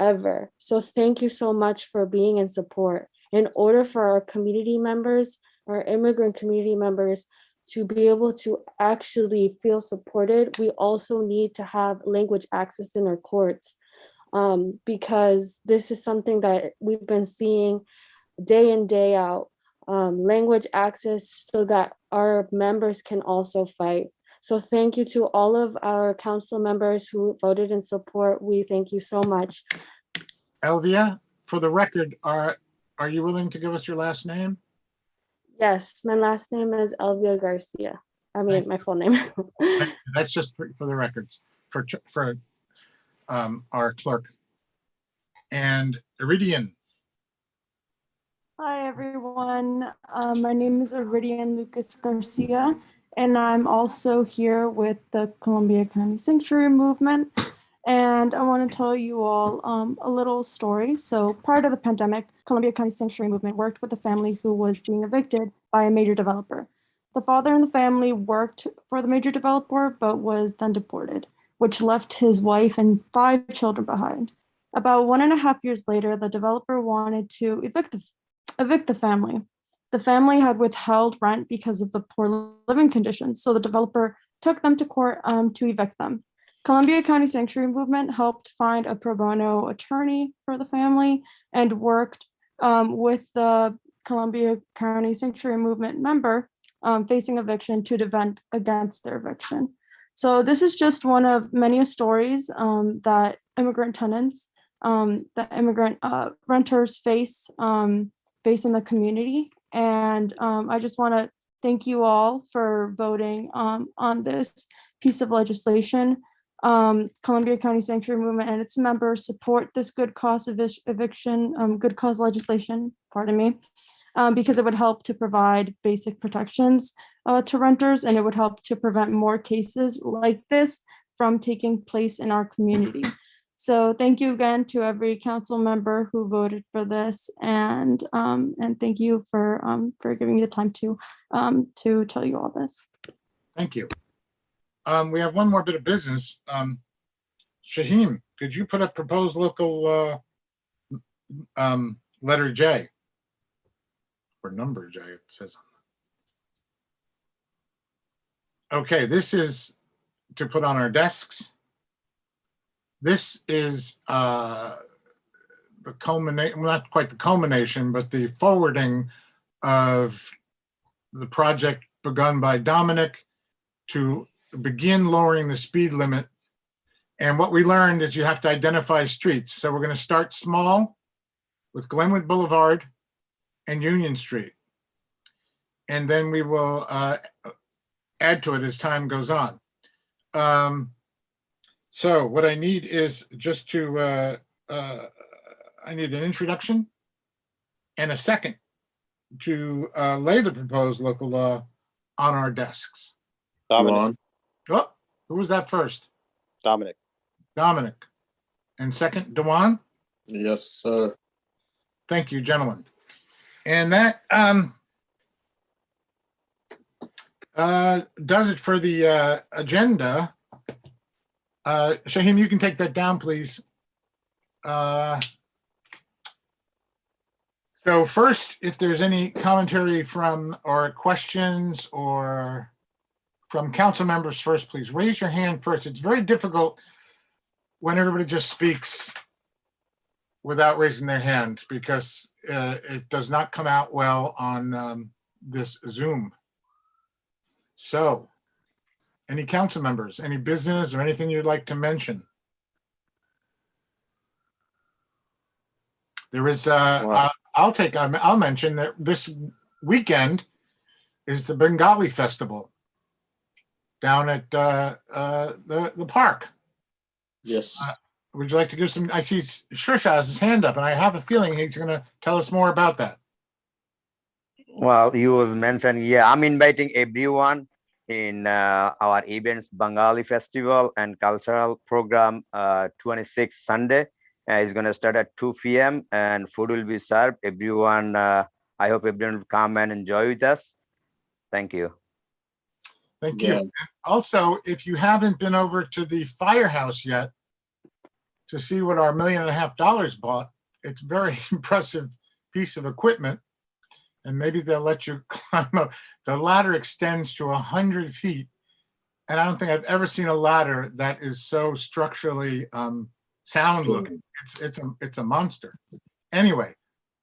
ever. So thank you so much for being in support. In order for our community members, our immigrant community members, to be able to actually feel supported, we also need to have language access in our courts, because this is something that we've been seeing day in, day out. Language access so that our members can also fight. So thank you to all of our council members who voted in support. We thank you so much. Elvia, for the record, are you willing to give us your last name? Yes, my last name is Elvia Garcia. I mean, my full name. That's just for the records, for our clerk. And Iridian. Hi, everyone. My name is Iridian Lucas Garcia, and I'm also here with the Columbia County Sanctuary Movement. And I want to tell you all a little story. So prior to the pandemic, Columbia County Sanctuary Movement worked with a family who was being evicted by a major developer. The father in the family worked for the major developer, but was then deported, which left his wife and 5 children behind. About 1.5 years later, the developer wanted to evict the family. The family had withheld rent because of the poor living conditions, so the developer took them to court to evict them. Columbia County Sanctuary Movement helped find a pro bono attorney for the family and worked with the Columbia County Sanctuary Movement member facing eviction to defend against their eviction. So this is just one of many stories that immigrant tenants, that immigrant renters face in the community. And I just want to thank you all for voting on this piece of legislation. Columbia County Sanctuary Movement and its members support this good cause eviction, good cause legislation, pardon me, because it would help to provide basic protections to renters, and it would help to prevent more cases like this from taking place in our community. So thank you again to every council member who voted for this, and thank you for giving me the time to tell you all this. Thank you. We have one more bit of business. Shaheen, could you put up proposed local letter J? Or number J, it says. Okay, this is to put on our desks. This is the culmination, not quite the culmination, but the forwarding of the project begun by Dominic to begin lowering the speed limit. And what we learned is you have to identify streets. So we're going to start small with Glenwood Boulevard and Union Street. And then we will add to it as time goes on. So what I need is just to, I need an introduction and a second to lay the proposed local law on our desks. Dominic. Oh, who was that first? Dominic. Dominic. And second, Dewan? Yes, sir. Thank you, gentlemen. And that does it for the agenda. Shaheen, you can take that down, please. So first, if there's any commentary from or questions or from council members first, please raise your hand first. It's very difficult when everybody just speaks without raising their hand because it does not come out well on this Zoom. So any council members, any business or anything you'd like to mention? There is, I'll mention that this weekend is the Bengali Festival down at the park. Yes. Would you like to give some, I see Shusha has his hand up and I have a feeling he's gonna tell us more about that. Well, you was mentioned, yeah, I'm inviting everyone in our events, Bengali Festival and Cultural Program 26 Sunday. It's going to start at 2 p.m. and food will be served. Everyone, I hope everyone will come and enjoy with us. Thank you. Thank you. Also, if you haven't been over to the firehouse yet to see what our $1.5 million bought. It's a very impressive piece of equipment. And maybe they'll let you climb up. The ladder extends to 100 feet. And I don't think I've ever seen a ladder that is so structurally sound looking. It's a monster. Anyway,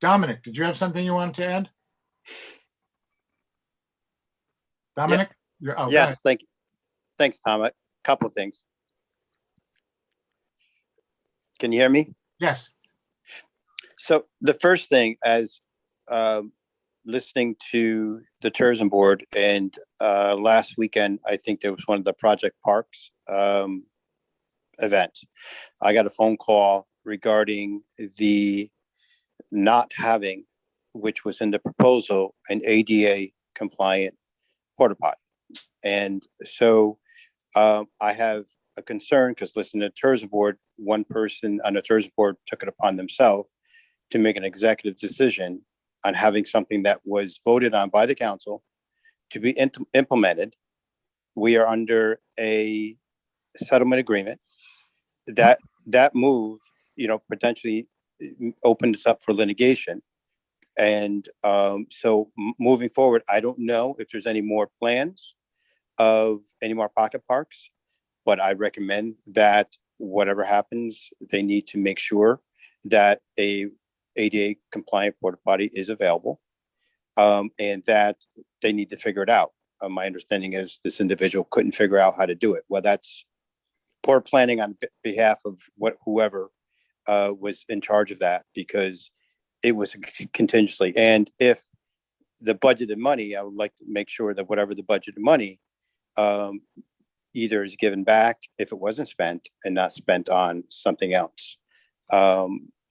Dominic, did you have something you wanted to add? Dominic? You're, oh, go Yes, ahead. thank you. Thanks, Tom. A couple of things. Can you hear me? Yes. So the first thing, as listening to the tourism board, and last weekend, I think there was one of the Project Parks events. I got a phone call regarding the not having, which was in the proposal, an ADA compliant porta potty. And so I have a concern because listening to the tourism board, one person on the tourism board took it upon themselves to make an executive decision on having something that was voted on by the council to be implemented. We are under a settlement agreement. That move, potentially opened us up for litigation. And so moving forward, I don't know if there's any more plans of any more pocket parks, but I recommend that whatever happens, they need to make sure that a ADA compliant porta potty is available, and that they need to figure it out. My understanding is this individual couldn't figure out how to do it. Well, that's poor planning on behalf of whoever was in charge of that, because it was contingency. And if the budgeted money, I would like to make sure that whatever the budgeted money either is given back if it wasn't spent and not spent on something else.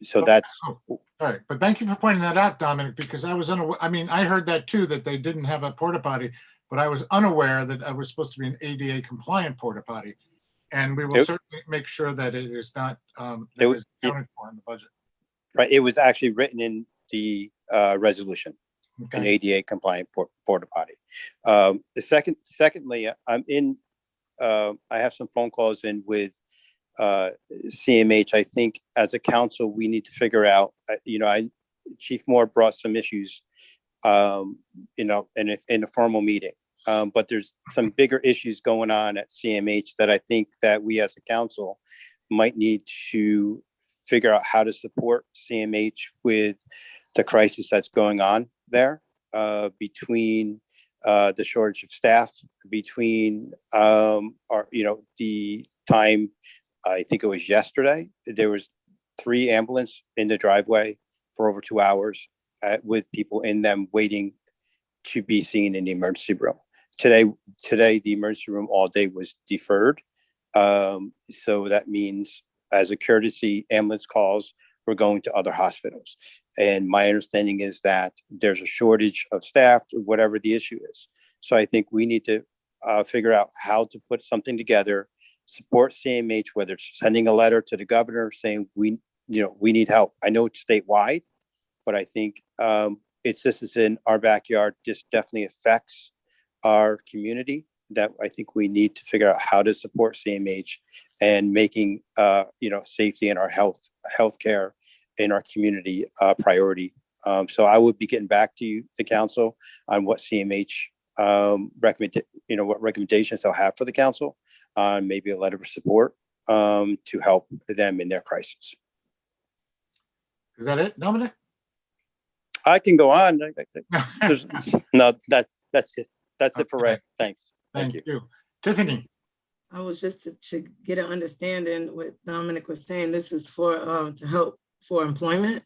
So that's all right. But thank you for pointing that out, Dominic, because I was unaware. I mean, I heard that too, that they didn't have a porta potty, but I was unaware that I was supposed to be an ADA compliant porta potty. And we will certainly make sure that it is not that is accounted for in the budget. right. It was actually written in the resolution, an Okay. ADA compliant porta potty. Secondly, I'm in. I have some phone calls in with CMH. I think as a council, we need to figure out. Chief Moore brought some issues, in a formal meeting. But there's some bigger issues going on at CMH that I think that we as a council might need to figure out how to support CMH with the crisis that's going on there, between the shortage of staff, between the time, I think it was yesterday, there was 3 ambulances in the driveway for over 2 hours with people in them waiting to be seen in the emergency room. Today, the emergency room all day was deferred. So that means as a courtesy, ambulance calls were going to other hospitals. And my understanding is that there's a shortage of staff, whatever the issue is. So I think we need to figure out how to put something together, support CMH, whether it's sending a letter to the governor saying we need help. I know it's statewide, but I think this is in our backyard. This definitely affects our community, that I think we need to figure out how to support CMH and making safety and our healthcare in our community a priority. So I would be getting back to you, the council, on what CMH what recommendations they'll have for the council, maybe a letter of support to help them in their crisis. Is that it, Dominic? I can go on. No, that's it. That's it for Okay. Ray. Thanks. Thank you. Tiffany? I was just to get an understanding what Dominic was saying. This is for to help for employment.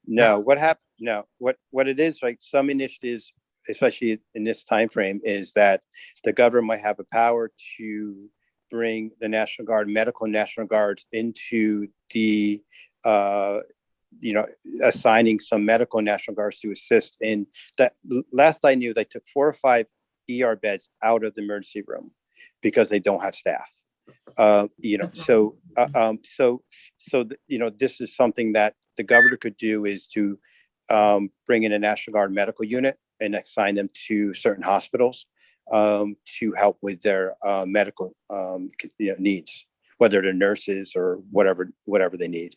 No, what happened? No, what it is, like some initiatives, especially in this time frame, is that the government might have a power to bring the National Guard, medical National Guards into the assigning some medical National Guards to assist in that. Last I knew, they took 4 or 5 ER beds out of the emergency room because they don't have staff. This is something that the governor could do, is to bring in a National Guard medical unit and assign them to certain hospitals to help with their medical needs. whether they're nurses or whatever they need.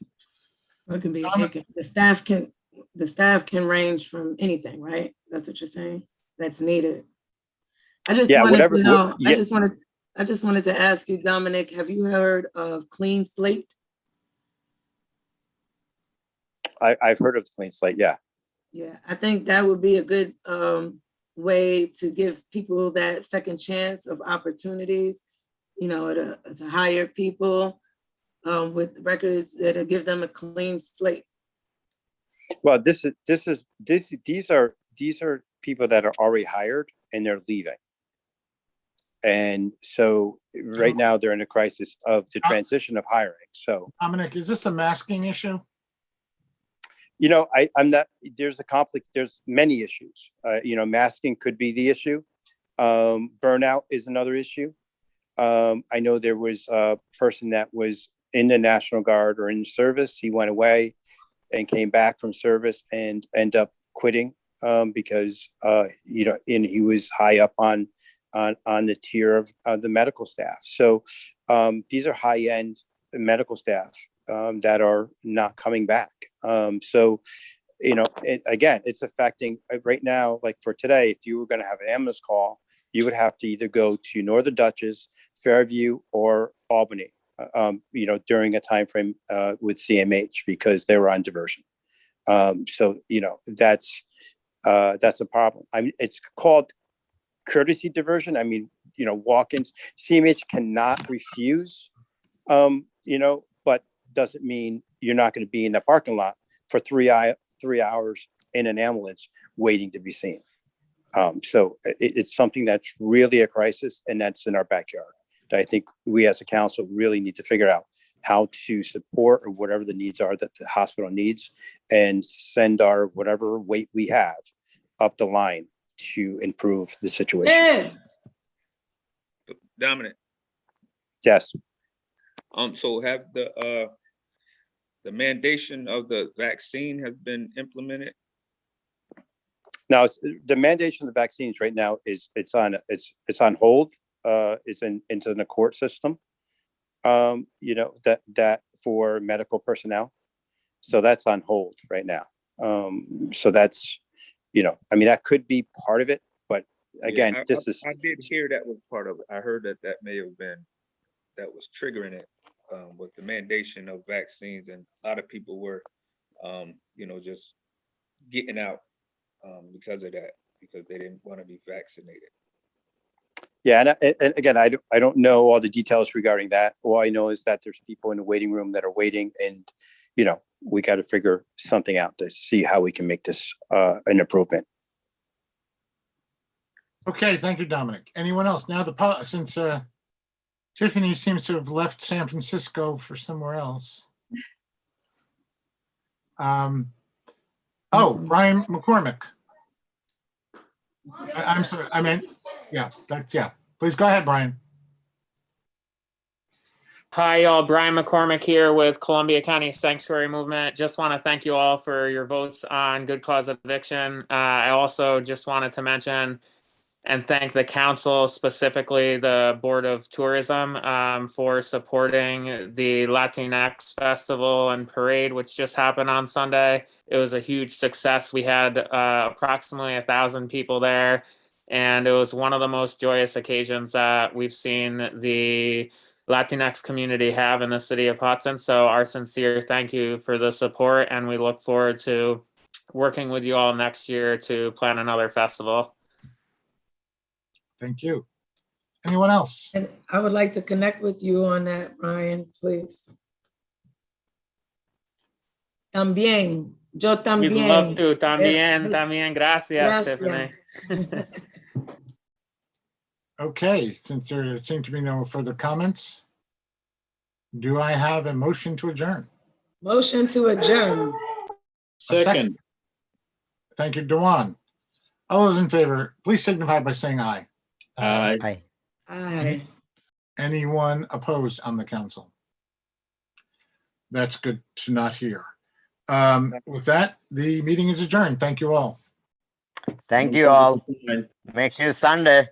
The staff can range from anything, right? That's what you're saying? That's needed. I just Yeah, wanted whatever- to know, yeah. I just wanted to ask you, Dominic, have you heard of Clean Slate? I've heard of the Clean Slate, yeah. Yeah, I think that would be a good way to give people that second chance of opportunities, to hire people with records that'll give them a clean slate. Well, these are people that are already hired and they're leaving. And so right now they're in a crisis of the transition of hiring. So Dominic, is this a masking issue? I'm not, there's a conflict, there's many issues. Masking could be the issue. Burnout is another issue. I know there was a person that was in the National Guard or in service. He went away and came back from service and ended up quitting because, and he was high up on the tier of the medical staff. So these are high-end medical staff that are not coming back. Again, it's affecting right now, like for today, if you were going to have an ambulance call, you would have to either go to Northern Dutchess, Fairview, or Albany, during a time frame with CMH because they were on diversion. That's a problem. I mean, it's called courtesy diversion. I mean, walk-ins. CMH cannot refuse, but doesn't mean you're not going to be in the parking lot for 3 hours in an ambulance waiting to be seen. It's something that's really a crisis, and that's in our backyard. That I think we as a council really need to figure out how to support or whatever the needs are that the hospital needs, and send our whatever weight we have up the line to improve the situation. Yeah. Dominic, Yes. so have the mandation of the vaccine has been implemented? Now, the mandation of the vaccines right now it's on hold. It's into the court system. That for medical personnel. So that's on hold right now. So that's, that could be part of it, but again, I did hear that was part of it. I heard that may have been, that was triggering it with the mandation of vaccines, and a lot of people were, just getting out because of that, because they didn't want to be vaccinated. Yeah, and again, I don't know all the details regarding that. All I know is that there's people in the waiting room that are waiting, and we got to figure something out to see how we can make this an improvement. Okay, thank you, Dominic. Anyone else? Now since Tiffany seems to have left San Francisco for somewhere else. Brian McCormick. I'm sorry, I meant, yeah. Please go ahead, Brian. Hi, y'all. Brian McCormick here with Columbia County Sanctuary Movement. Just want to thank you all for your votes on good cause eviction. I also just wanted to mention and thank the council, specifically the Board of Tourism, for supporting the Latinx Festival and Parade, which just happened on Sunday. It was a huge success. We had approximately 1,000 people there, and it was one of the most joyous occasions that we've seen the Latinx community have in the city of Hudson. So our sincere thank you for the support, and we look forward to working with you all next year to plan another festival. Thank you. Anyone else? And I would like to connect with you on that, Brian, please. También. Yo también. We'd love to. También. Gracias, Tiffany. Okay, since there seem to be no further comments, do I have a motion to adjourn? Motion to adjourn. Second. Thank you, Dewan. All those in favor, please signify by saying aye. Aye. Aye. Anyone opposed on the council? That's good to not hear. With that, the meeting is adjourned. Thank you all. Thank you all. Make sure Sunday.